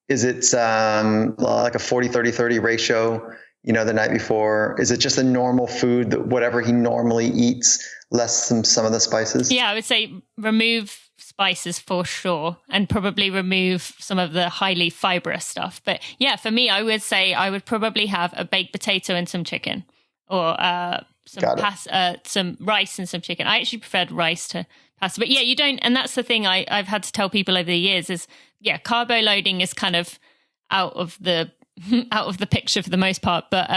is it like a 40-30-30 ratio, the night before? Is it just a normal food, that whatever he normally eats, less than some of the spices? Yeah, I would say remove spices for sure, and probably remove some of the highly fibrous stuff. But yeah, for me, I would say I would probably have a baked potato and some chicken, or some rice and some chicken. I actually preferred rice to pasta. But yeah, you don't, and that's the thing I've had to tell people over the years is, carbo loading is kind of out of the picture for the most part, but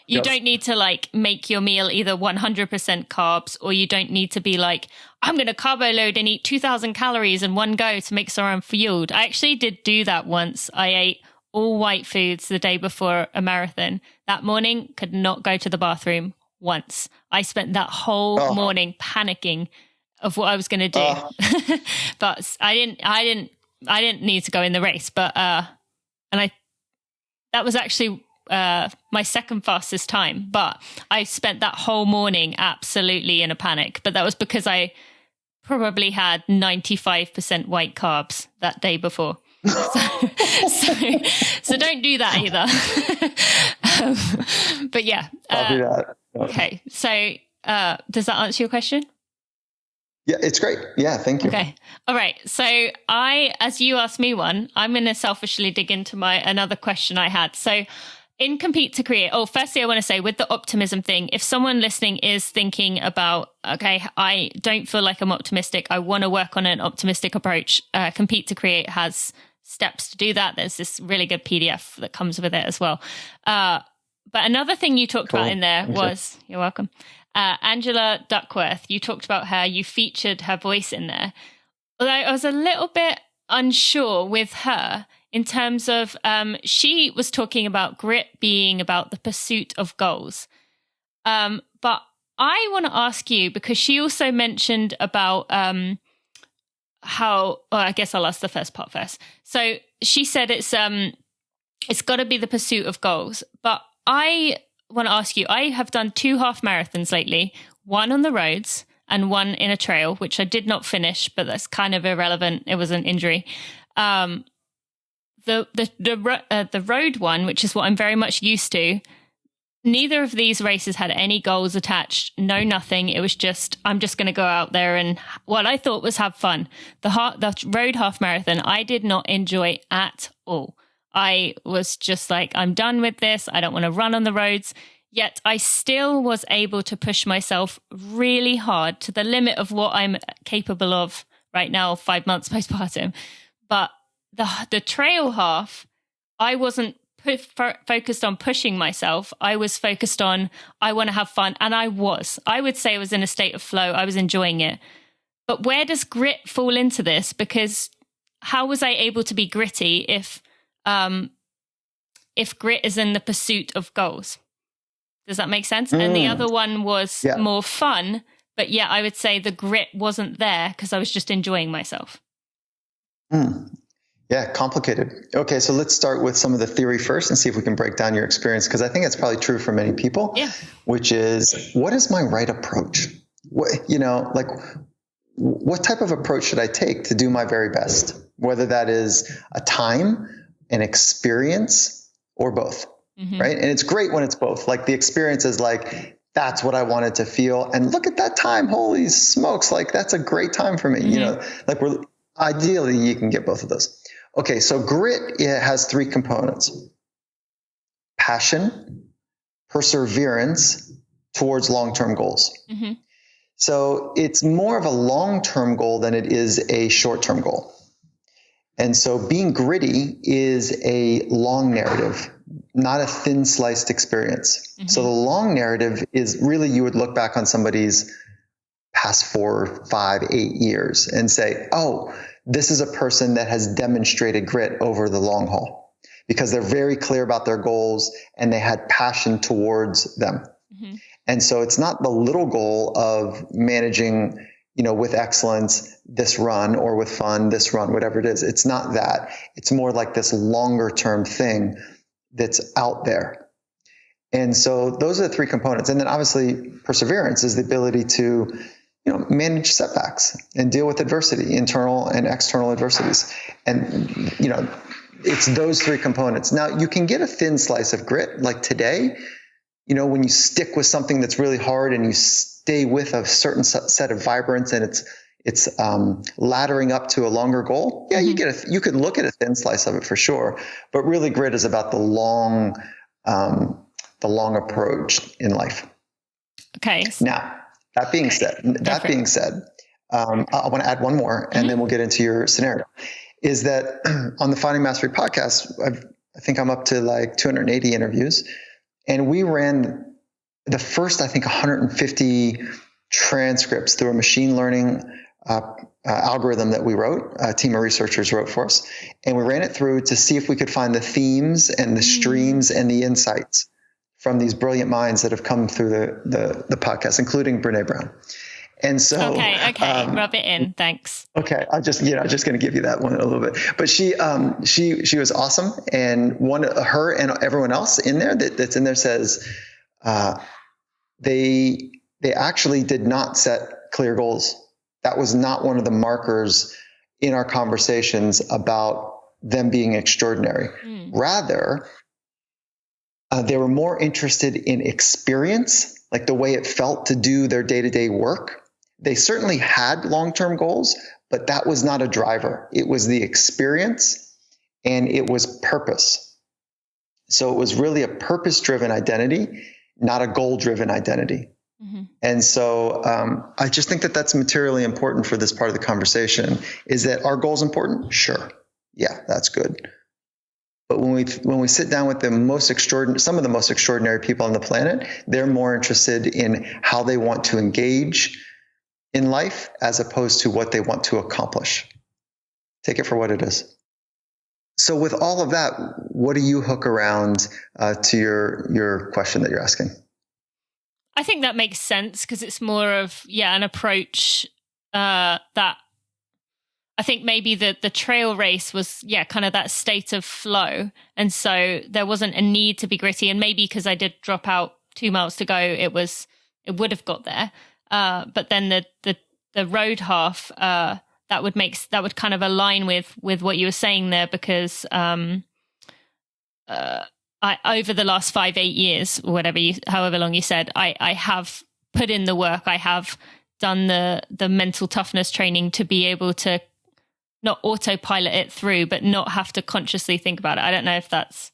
you don't need to like make your meal either 100% carbs, or you don't need to be like, I'm going to carbo load and eat 2,000 calories in one go to make sure I'm fueled. I actually did do that once. I ate all white foods the day before a marathon. That morning, could not go to the bathroom once. I spent that whole morning panicking of what I was going to do. But I didn't need to go in the race, but that was actually my second fastest time, but I spent that whole morning absolutely in a panic. But that was because I probably had 95% white carbs that day before. So don't do that either. But yeah. I'll do that. Okay. So does that answer your question? Yeah, it's great. Yeah, thank you. Okay. All right. So as you asked me one, I'm going to selfishly dig into another question I had. So in Compete to Create, firstly, I want to say with the optimism thing, if someone listening is thinking about, okay, I don't feel like I'm optimistic, I want to work on an optimistic approach, Compete to Create has steps to do that. There's this really good PDF that comes with it as well. But another thing you talked about in there was, you're welcome, Angela Duckworth. You talked about her, you featured her voice in there. Although I was a little bit unsure with her in terms of, she was talking about grit being about the pursuit of goals. But I want to ask you, because she also mentioned about I guess I'll ask the first part first. So she said it's got to be the pursuit of goals. But I want to ask you, I have done 2 half marathons lately, one on the roads and one in a trail, which I did not finish, but that's kind of irrelevant. It was an injury. The road one, which is what I'm very much used to, neither of these races had any goals attached, no nothing. It was just, I'm just going to go out there and what I thought was have fun. The road half marathon, I did not enjoy at all. I was just like, I'm done with this. I don't want to run on the roads. Yet I still was able to push myself really hard to the limit of what I'm capable of right now, 5 months postpartum. But the trail half, I wasn't focused on pushing myself. I was focused on, I want to have fun. And I would say I was in a state of flow. I was enjoying it. But where does grit fall into this? Because how was I able to be gritty if grit is in the pursuit of goals? Does that make sense? And the other one was more fun, but yeah, I would say the grit wasn't there because I was just enjoying myself. Yeah, complicated. Okay, so let's start with some of the theory first and see if we can break down your experience, because I think it's probably true for many people, which is, what is my right approach? What type of approach should I take to do my very best? Whether that is a time, an experience, or both, right? And it's great when it's both. Like the experience is like, that's what I wanted to feel. And look at that time. Holy smokes. Like that's a great time for me. Ideally you can get both of those. Okay. So grit, it has 3 components: passion, perseverance towards long-term goals. So it's more of a long-term goal than it is a short-term goal. And so being gritty is a long narrative, not a thin sliced experience. So the long narrative is really, you would look back on somebody's past 4, 5, 8 years and say, oh, this is a person that has demonstrated grit over the long haul because they're very clear about their goals and they had passion towards them. And so it's not the little goal of managing, with excellence, this run, or with fun, this run, whatever it is. It's not that. It's more like this longer term thing that's out there. And so those are the 3 components. And then obviously perseverance is the ability to, manage setbacks and deal with adversity, internal and external adversities. And, it's those 3 components. Now you can get a thin slice of grit like today, when you stick with something that's really hard and you stay with a certain set of vibrance and it's laddering up to a longer goal. Yeah, you could look at a thin slice of it for sure, but really grit is about the long approach in life. Okay. Now, that being said, I want to add one more, and then we'll get into your scenario. Is that on the Finding Mastery podcast, I think I'm up to like 280 interviews, and we ran the first, 150 transcripts through a machine learning algorithm that we wrote, a team of researchers wrote for us. And we ran it through to see if we could find the themes and the streams and the insights from these brilliant minds that have come through the podcast, including Brene Brown. And so, okay, rub it in. Thanks. Okay. I'm just going to give you that one a little bit, but she was awesome. And her and everyone else in there that's in there says, they actually did not set clear goals. That was not one of the markers in our conversations about them being extraordinary. Rather, they were more interested in experience, like the way it felt to do their day-to-day work. They certainly had long-term goals, but that was not a driver. It was the experience and it was purpose. So it was really a purpose-driven identity, not a goal-driven identity. And so I just think that that's materially important for this part of the conversation. Is that our goals important? Sure. Yeah, that's good. But when we sit down with some of the most extraordinary people on the planet, they're more interested in how they want to engage in life as opposed to what they want to accomplish. Take it for what it is. So with all of that, what do you hook around to your question that you're asking? I think that makes sense because it's more of, an approach that I think maybe the trail race was, kind of that state of flow. And so there wasn't a need to be gritty. And maybe because I did drop out 2 miles to go, it would have got there. But then the road half, that would kind of align with what you were saying there, because I over the last 5-8 years, or however long you said, I have put in the work. I have done the mental toughness training to be able to not autopilot it through, but not have to consciously think about it. I don't know if that's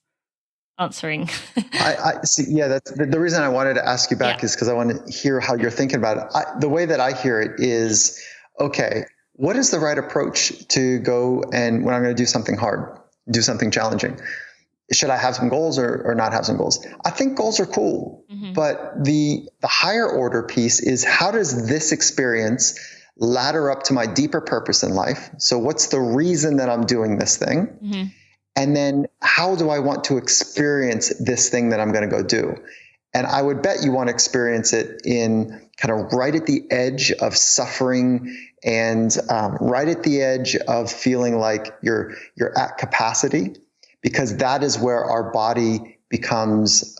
answering. I see. Yeah, that's the reason I wanted to ask you back is because I want to hear how you're thinking about it. The way that I hear it is, okay, what is the right approach to go and when I'm going to do something hard, do something challenging? Should I have some goals or not have some goals? I think goals are cool, but the higher order piece is, how does this experience ladder up to my deeper purpose in life? So what's the reason that I'm doing this thing? And then how do I want to experience this thing that I'm going to go do? And I would bet you want to experience it in kind of right at the edge of suffering and right at the edge of feeling like you're at capacity, because that is where our body becomes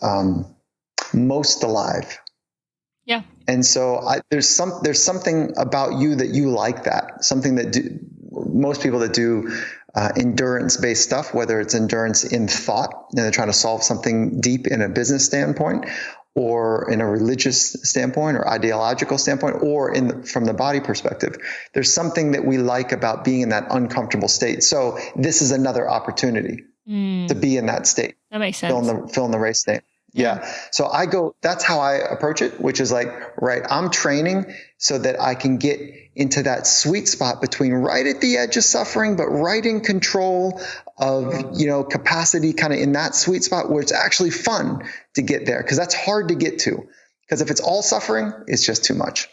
most alive. Yeah. And so there's something about you that you like that, something that most people that do endurance-based stuff, whether it's endurance in thought, they're trying to solve something deep in a business standpoint, or in a religious standpoint, or ideological standpoint, or from the body perspective. There's something that we like about being in that uncomfortable state. So this is another opportunity to be in that state. That makes sense. Fill in the race state. Yeah. So that's how I approach it, which is like, right, I'm training so that I can get into that sweet spot between right at the edge of suffering, but right in control of, capacity, kind of in that sweet spot where it's actually fun to get there. Cause that's hard to get to. Cause if it's all suffering, it's just too much.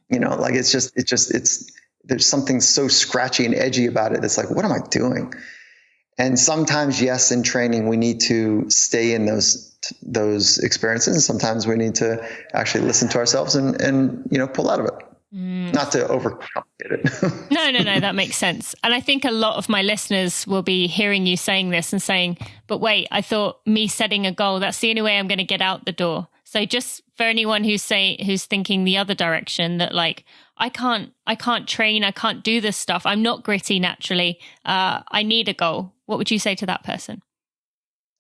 Like there's something so scratchy and edgy about it. It's like, what am I doing? And sometimes, yes, in training, we need to stay in those experiences. And sometimes we need to actually listen to ourselves and pull out of it. Not to overcomplicate it. No, that makes sense. And I think a lot of my listeners will be hearing you saying this and saying, but wait, I thought me setting a goal, that's the only way I'm going to get out the door. So just for anyone who's thinking the other direction, that like, I can't train, I can't do this stuff, I'm not gritty naturally, I need a goal. What would you say to that person?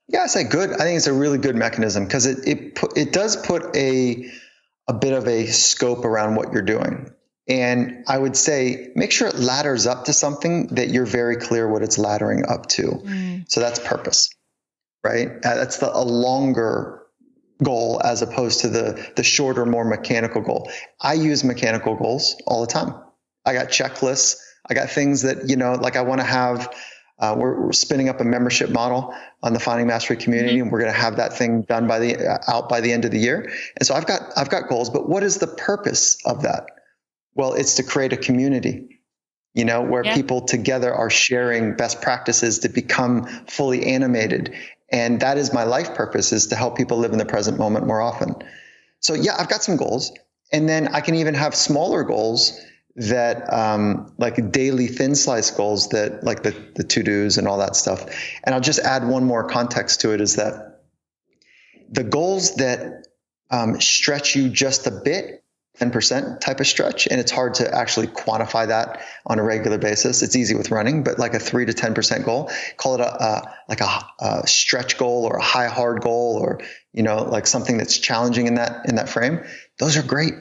Yeah, I say good. I think it's a really good mechanism, because it does put a bit of a scope around what you're doing. And I would say, make sure it ladders up to something that you're very clear what it's laddering up to. So that's purpose, right? That's a longer goal as opposed to the shorter, more mechanical goal. I use mechanical goals all the time. I got checklists. I got things that, like I want to have. We're spinning up a membership model on the Finding Mastery community, and we're going to have that thing done out by the end of the year. And so I've got goals, but what is the purpose of that? Well, it's to create a community, where people together are sharing best practices to become fully animated. And that is my life purpose, is to help people live in the present moment more often. So yeah, I've got some goals, and then I can even have smaller goals that like daily thin slice goals, that like the to-dos and all that stuff. And I'll just add one more context to it, is that the goals that stretch you just a bit, 10% type of stretch, and it's hard to actually quantify that on a regular basis. It's easy with running, but like a 3 to 10% goal, call it a stretch goal, or a high hard goal, or like something that's challenging in that frame. Those are great,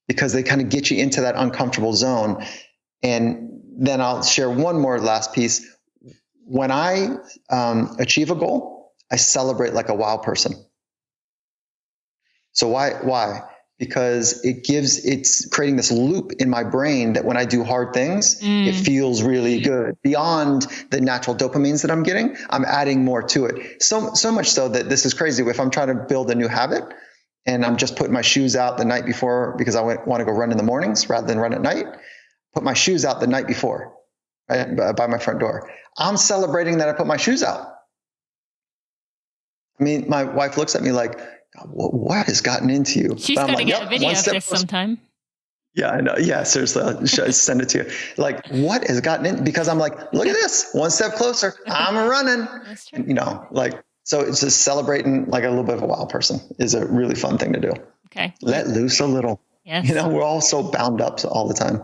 because they kind of get you into that uncomfortable zone. And then I'll share one more last piece. When I achieve a goal, I celebrate like a wow person. So why? Because it's creating this loop in my brain that when I do hard things, it feels really good. Beyond the natural dopamines that I'm getting, I'm adding more to it. So much so that this is crazy. If I'm trying to build a new habit, and I'm just putting my shoes out the night before because I want to go run in the mornings rather than run at night, put my shoes out the night before, right, by my front door. I'm celebrating that I put my shoes out. I mean, my wife looks at me like, what has gotten into you? She's got to get a video of this sometime. Yeah, I know. Yeah, seriously. Should I send it to you? Like, what has gotten in? Because I'm like, look at this, one step closer. I'm running. That's true. So it's just celebrating like a little bit of a wild person is a really fun thing to do. Okay. Let loose a little. Yes. We're all so bound up all the time.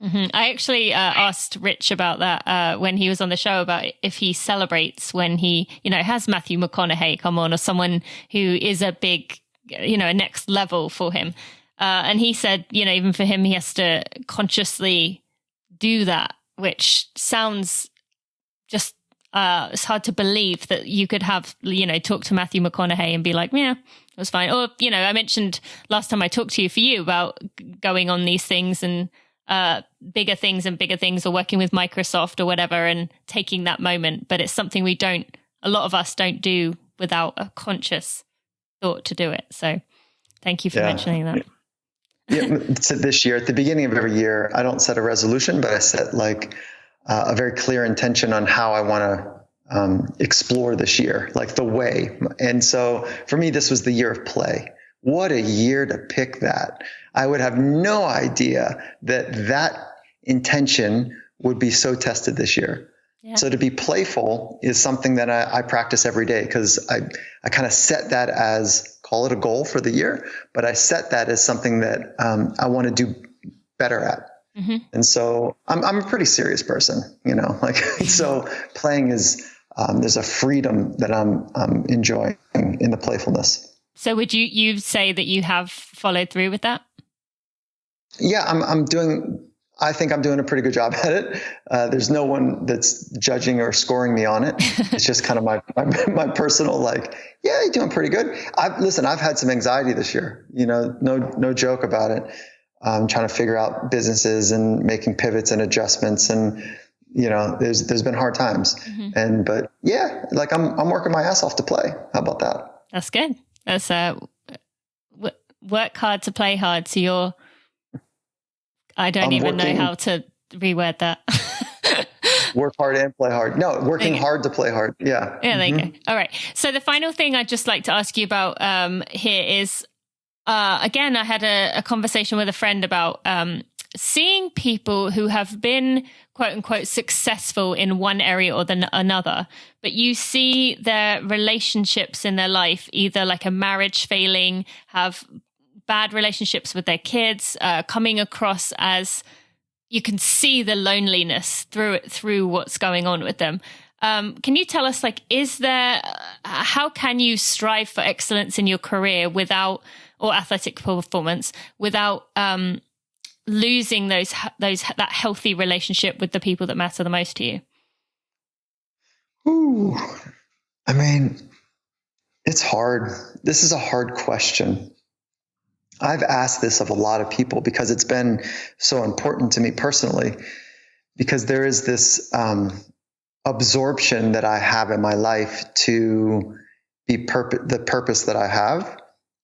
Mm-hmm. I actually asked Rich about that when he was on the show, about if he celebrates when he, has Matthew McConaughey come on, or someone who is a big, a next level for him. And he said, even for him, he has to consciously do that, which sounds just, it's hard to believe that you could have, talk to Matthew McConaughey and be like, yeah, it was fine. Or, I mentioned last time I talked to you for you about going on these things and bigger things, or working with Microsoft or whatever, and taking that moment. But it's something a lot of us don't do without a conscious thought to do it. So thank you for mentioning that. Yeah, so this year, at the beginning of every year, I don't set a resolution, but I set like a very clear intention on how I want to explore this year, like the way. And so for me, this was the year of play. What a year to pick that. I would have no idea that intention would be so tested this year. Yeah. So to be playful is something that I practice every day, because I kind of set that as, call it a goal for the year, but I set that as something that I want to do better at. Mm-hmm. And so I'm a pretty serious person, so playing is, there's a freedom that I'm enjoying in the playfulness. So would you say that you have followed through with that? Yeah, I think I'm doing a pretty good job at it. There's no one that's judging or scoring me on it. It's just kind of my personal, like, yeah, you're doing pretty good. I've had some anxiety this year, no joke about it. I'm trying to figure out businesses and making pivots and adjustments, and there's been hard times. Mm-hmm. But yeah, like I'm working my ass off to play. How about that? That's good. That's work hard to play hard. So I don't even know how to reword that. Work hard and play hard. No, working hard to play hard. Yeah. Yeah, there you go. All right. So the final thing I'd just like to ask you about here is, again, I had a conversation with a friend about seeing people who have been, quote unquote, successful in one area or another, but you see their relationships in their life, either like a marriage failing, have bad relationships with their kids, coming across as, you can see the loneliness through what's going on with them. Can you tell us, like, how can you strive for excellence in your career or athletic performance without losing that healthy relationship with the people that matter the most to you? Ooh, I mean, it's hard. This is a hard question. I've asked this of a lot of people because it's been so important to me personally, because there is this absorption that I have in my life to be the purpose that I have,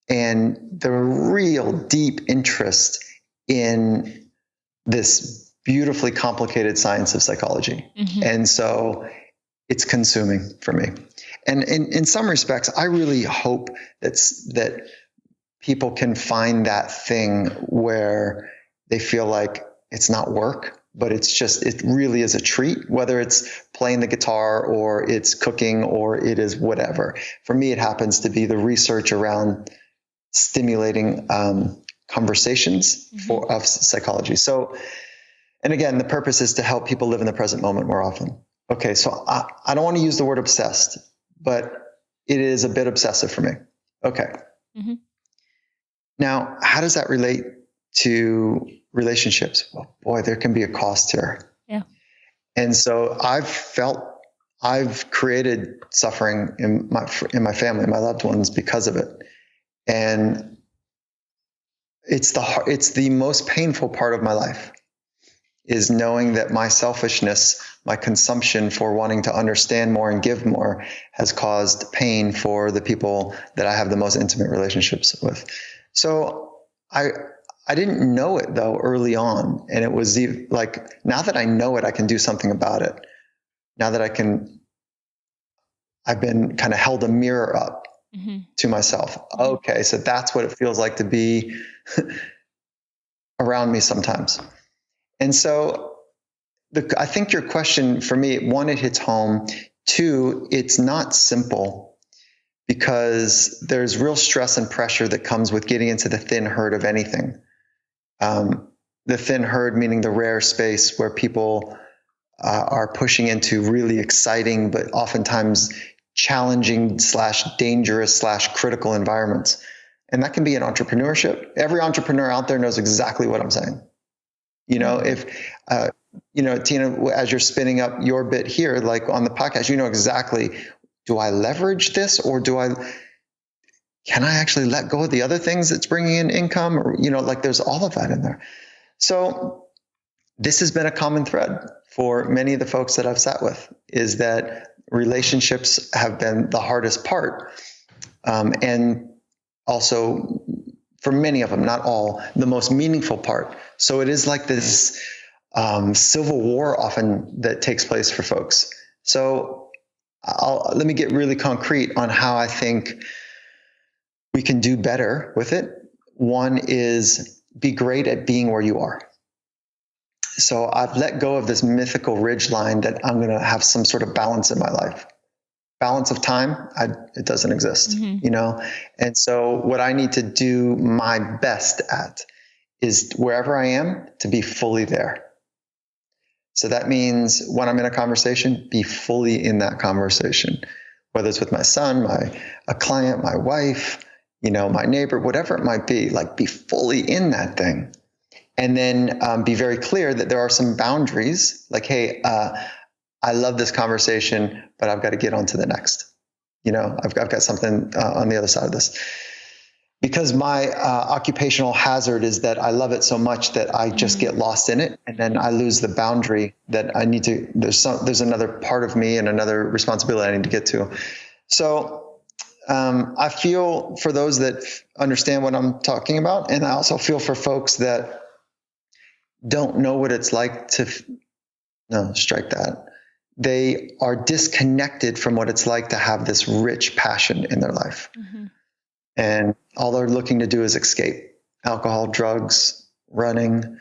and the real deep interest in this beautifully complicated science of psychology. Mm-hmm. And so it's consuming for me. And in some respects, I really hope that people can find that thing where they feel like it's not work, but it really is a treat, whether it's playing the guitar or it's cooking or it is whatever. For me, it happens to be the research around stimulating conversations of psychology. So, and again, the purpose is to help people live in the present moment more often. Okay, so I don't want to use the word obsessed, but it is a bit obsessive for me. Okay. Mm-hmm. Now, how does that relate to relationships? Well, boy, there can be a cost here. Yeah. And so I've created suffering in my family, my loved ones, because of it. And it's the most painful part of my life, is knowing that my selfishness, my consumption for wanting to understand more and give more, has caused pain for the people that I have the most intimate relationships with. So I didn't know it though early on. And it was like, now that I know it, I can do something about it. Now that I've been kind of held a mirror up to myself. Okay, so that's what it feels like to be around me sometimes. And so I think your question for me, one, it hits home. Two, it's not simple because there's real stress and pressure that comes with getting into the thin herd of anything. The thin herd meaning the rare space where people are pushing into really exciting, but oftentimes challenging / dangerous / critical environments. And that can be in entrepreneurship. Every entrepreneur out there knows exactly what I'm saying. If, Tina, as you're spinning up your bit here, like on the podcast, exactly, do I leverage this or can I actually let go of the other things that's bringing in income? Or, there's all of that in there. So this has been a common thread for many of the folks that I've sat with, is that relationships have been the hardest part. And also for many of them, not all, the most meaningful part. So it is like this civil war often that takes place for folks. So let me get really concrete on how I think we can do better with it. One is be great at being where you are. So I've let go of this mythical ridgeline that I'm going to have some sort of balance in my life. Balance of time, it doesn't exist, And so what I need to do my best at is wherever I am to be fully there. So that means when I'm in a conversation, be fully in that conversation, whether it's with my son, a client, my wife, my neighbor, whatever it might be, like be fully in that thing. And then be very clear that there are some boundaries, like, hey, I love this conversation, but I've got to get on to the next. I've got something on the other side of this. Because my occupational hazard is that I love it so much that I just get lost in it, and then I lose the boundary that I need to. There's another part of me and another responsibility I need to get to. So I feel for those that understand what I'm talking about, and I also feel for folks that don't know what it's like to. No, strike that. They are disconnected from what it's like to have this rich passion in their life. And all they're looking to do is escape. Alcohol, drugs, running,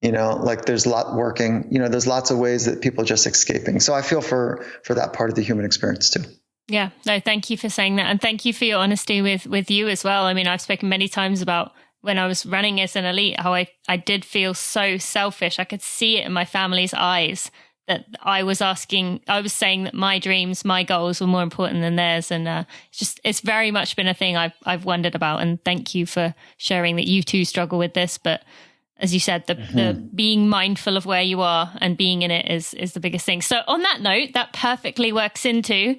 there's a lot working, there's lots of ways that people are just escaping. So I feel for that part of the human experience too. Yeah, no, thank you for saying that. And thank you for your honesty with you as well. I mean, I've spoken many times about when I was running as an elite, how I did feel so selfish. I could see it in my family's eyes that I was saying that my dreams, my goals were more important than theirs. And it's very much been a thing I've wondered about. And thank you for sharing that you too struggle with this. But as you said, the being mindful of where you are and being in it is the biggest thing. So on that note, that perfectly works into,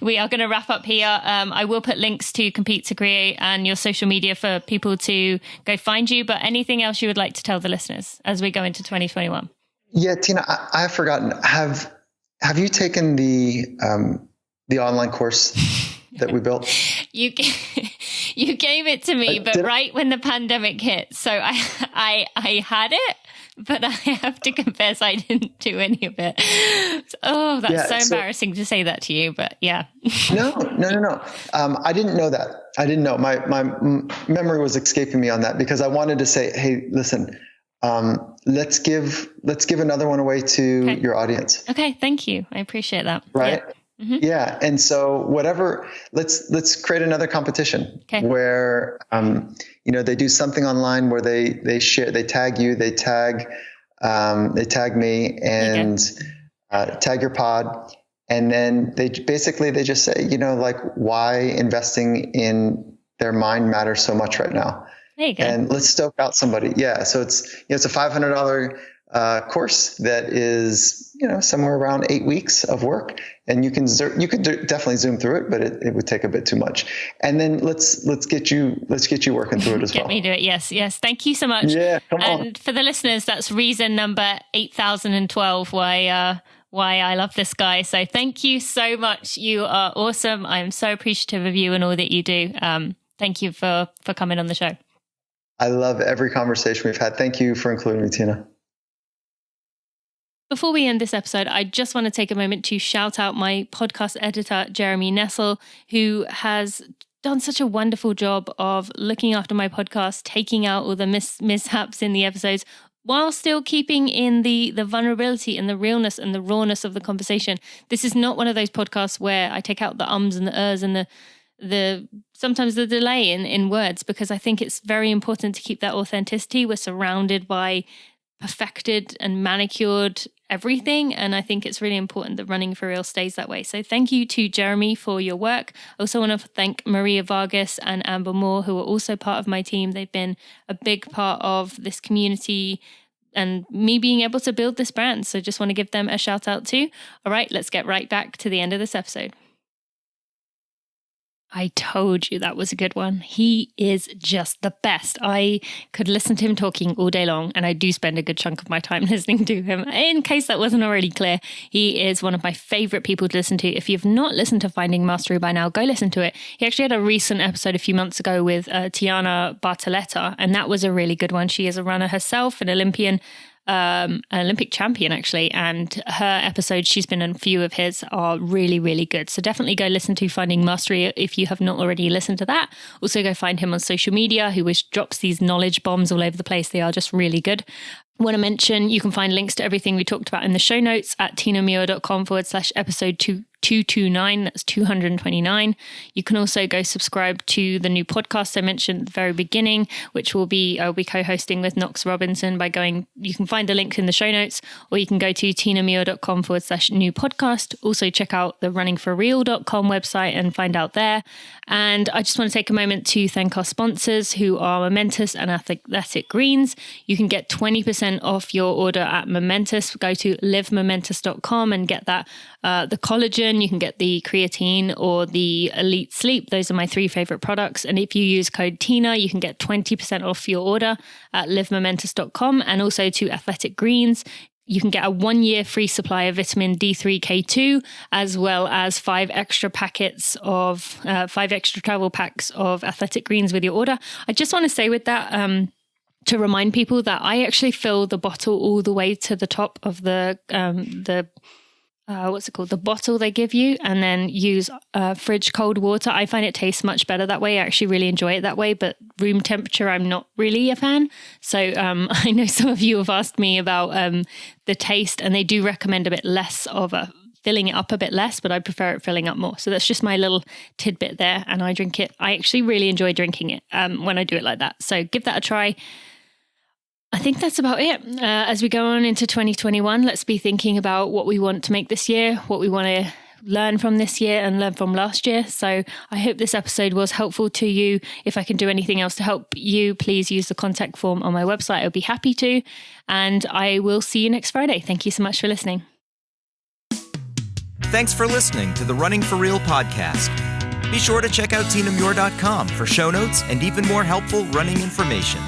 we are going to wrap up here. I will put links to Compete to Create and your social media for people to go find you. But anything else you would like to tell the listeners as we go into 2021? Yeah, Tina, I've forgotten. Have you taken the online course that we built? You gave it to me, but right when the pandemic hit. So I had it, but I have to confess I didn't do any of it. Oh, that's so embarrassing to say that to you, but yeah. No. I didn't know that. I didn't know. My memory was escaping me on that because I wanted to say, hey, listen, let's give another one away to your audience. Okay. Thank you. I appreciate that. Right. Yeah. Mm-hmm. Yeah. And so let's create another competition where, they do something online where they share, they tag you, they tag me and, tag your pod. And then they just say, why investing in their mind matters so much right now. There you go. And let's stoke out somebody. Yeah. So it's a $500 course that is, somewhere around 8 weeks of work, and you could definitely zoom through it, but it would take a bit too much. And then let's get you working through it as well. Get me to it. Yes. Thank you so much. Yeah. Come on. And for the listeners, that's reason number 8012 why I love this guy. So thank you so much. You are awesome. I am so appreciative of you and all that you do. Thank you for coming on the show. I love every conversation we've had. Thank you for including me, Tina. Before we end this episode, I just want to take a moment to shout out my podcast editor, Jeremy Nessel, who has done such a wonderful job of looking after my podcast, taking out all the mishaps in the episodes, while still keeping in the vulnerability and the realness and the rawness of the conversation. This is not one of those podcasts where I take out the ums and the ers and the sometimes the delay in words, because I think it's very important to keep that authenticity. We're surrounded by perfected and manicured everything, and I think it's really important that Running for Real stays that way. So thank you to Jeremy for your work. I also want to thank Maria Vargas and Amber Moore, who are also part of my team. They've been a big part of this community and me being able to build this brand. So just want to give them a shout out too. All right, let's get right back to the end of this episode. I told you that was a good one. He is just the best. I could listen to him talking all day long, and I do spend a good chunk of my time listening to him. In case that wasn't already clear, he is one of my favorite people to listen to. If you've not listened to Finding Mastery by now, go listen to it. He actually had a recent episode a few months ago with Tiana Bartoletta, and that was a really good one. She is a runner herself, an Olympic champion actually, and her episodes, she's been in a few of his, are really, really good. So definitely go listen to Finding Mastery if you have not already listened to that. Also go find him on social media, who drops these knowledge bombs all over the place. They are just really good. I want to mention you can find links to everything we talked about in the show notes at tinamuir.com/episode 229. That's 229. You can also go subscribe to the new podcast I mentioned at the very beginning, which I'll be co-hosting with Knox Robinson you can find the link in the show notes, or you can go to tinamuir.com/new podcast. Also check out the runningforreal.com website and find out there. And I just want to take a moment to thank our sponsors, who are Momentous and Athletic Greens. You can get 20% off your order at Momentous. Go to livemomentous.com and get that the collagen. You can get the creatine or the Elite Sleep. Those are my 3 favorite products. And if you use code TINA, you can get 20% off your order at livemomentous.com. And also to Athletic Greens, you can get a 1-year free supply of vitamin D3K2, as well as 5 extra travel packs of Athletic Greens with your order. I just want to say with that, to remind people that I actually fill the bottle all the way to the top of the bottle they give you, and then use fridge cold water. I find it tastes much better that way. I actually really enjoy it that way, but room temperature, I'm not really a fan. So I know some of you have asked me about the taste, and they do recommend a bit less of filling it up a bit less, but I prefer it filling up more. So that's just my little tidbit there, and I drink it. I actually really enjoy drinking it when I do it like that. So give that a try. I think that's about it. As we go on into 2021, let's be thinking about what we want to make this year, what we want to learn from this year and learn from last year. So I hope this episode was helpful to you. If I can do anything else to help you, please use the contact form on my website. I'll be happy to. And I will see you next Friday. Thank you so much for listening. Thanks for listening to the Running for Real podcast. Be sure to check out tinamuir.com for show notes and even more helpful running information.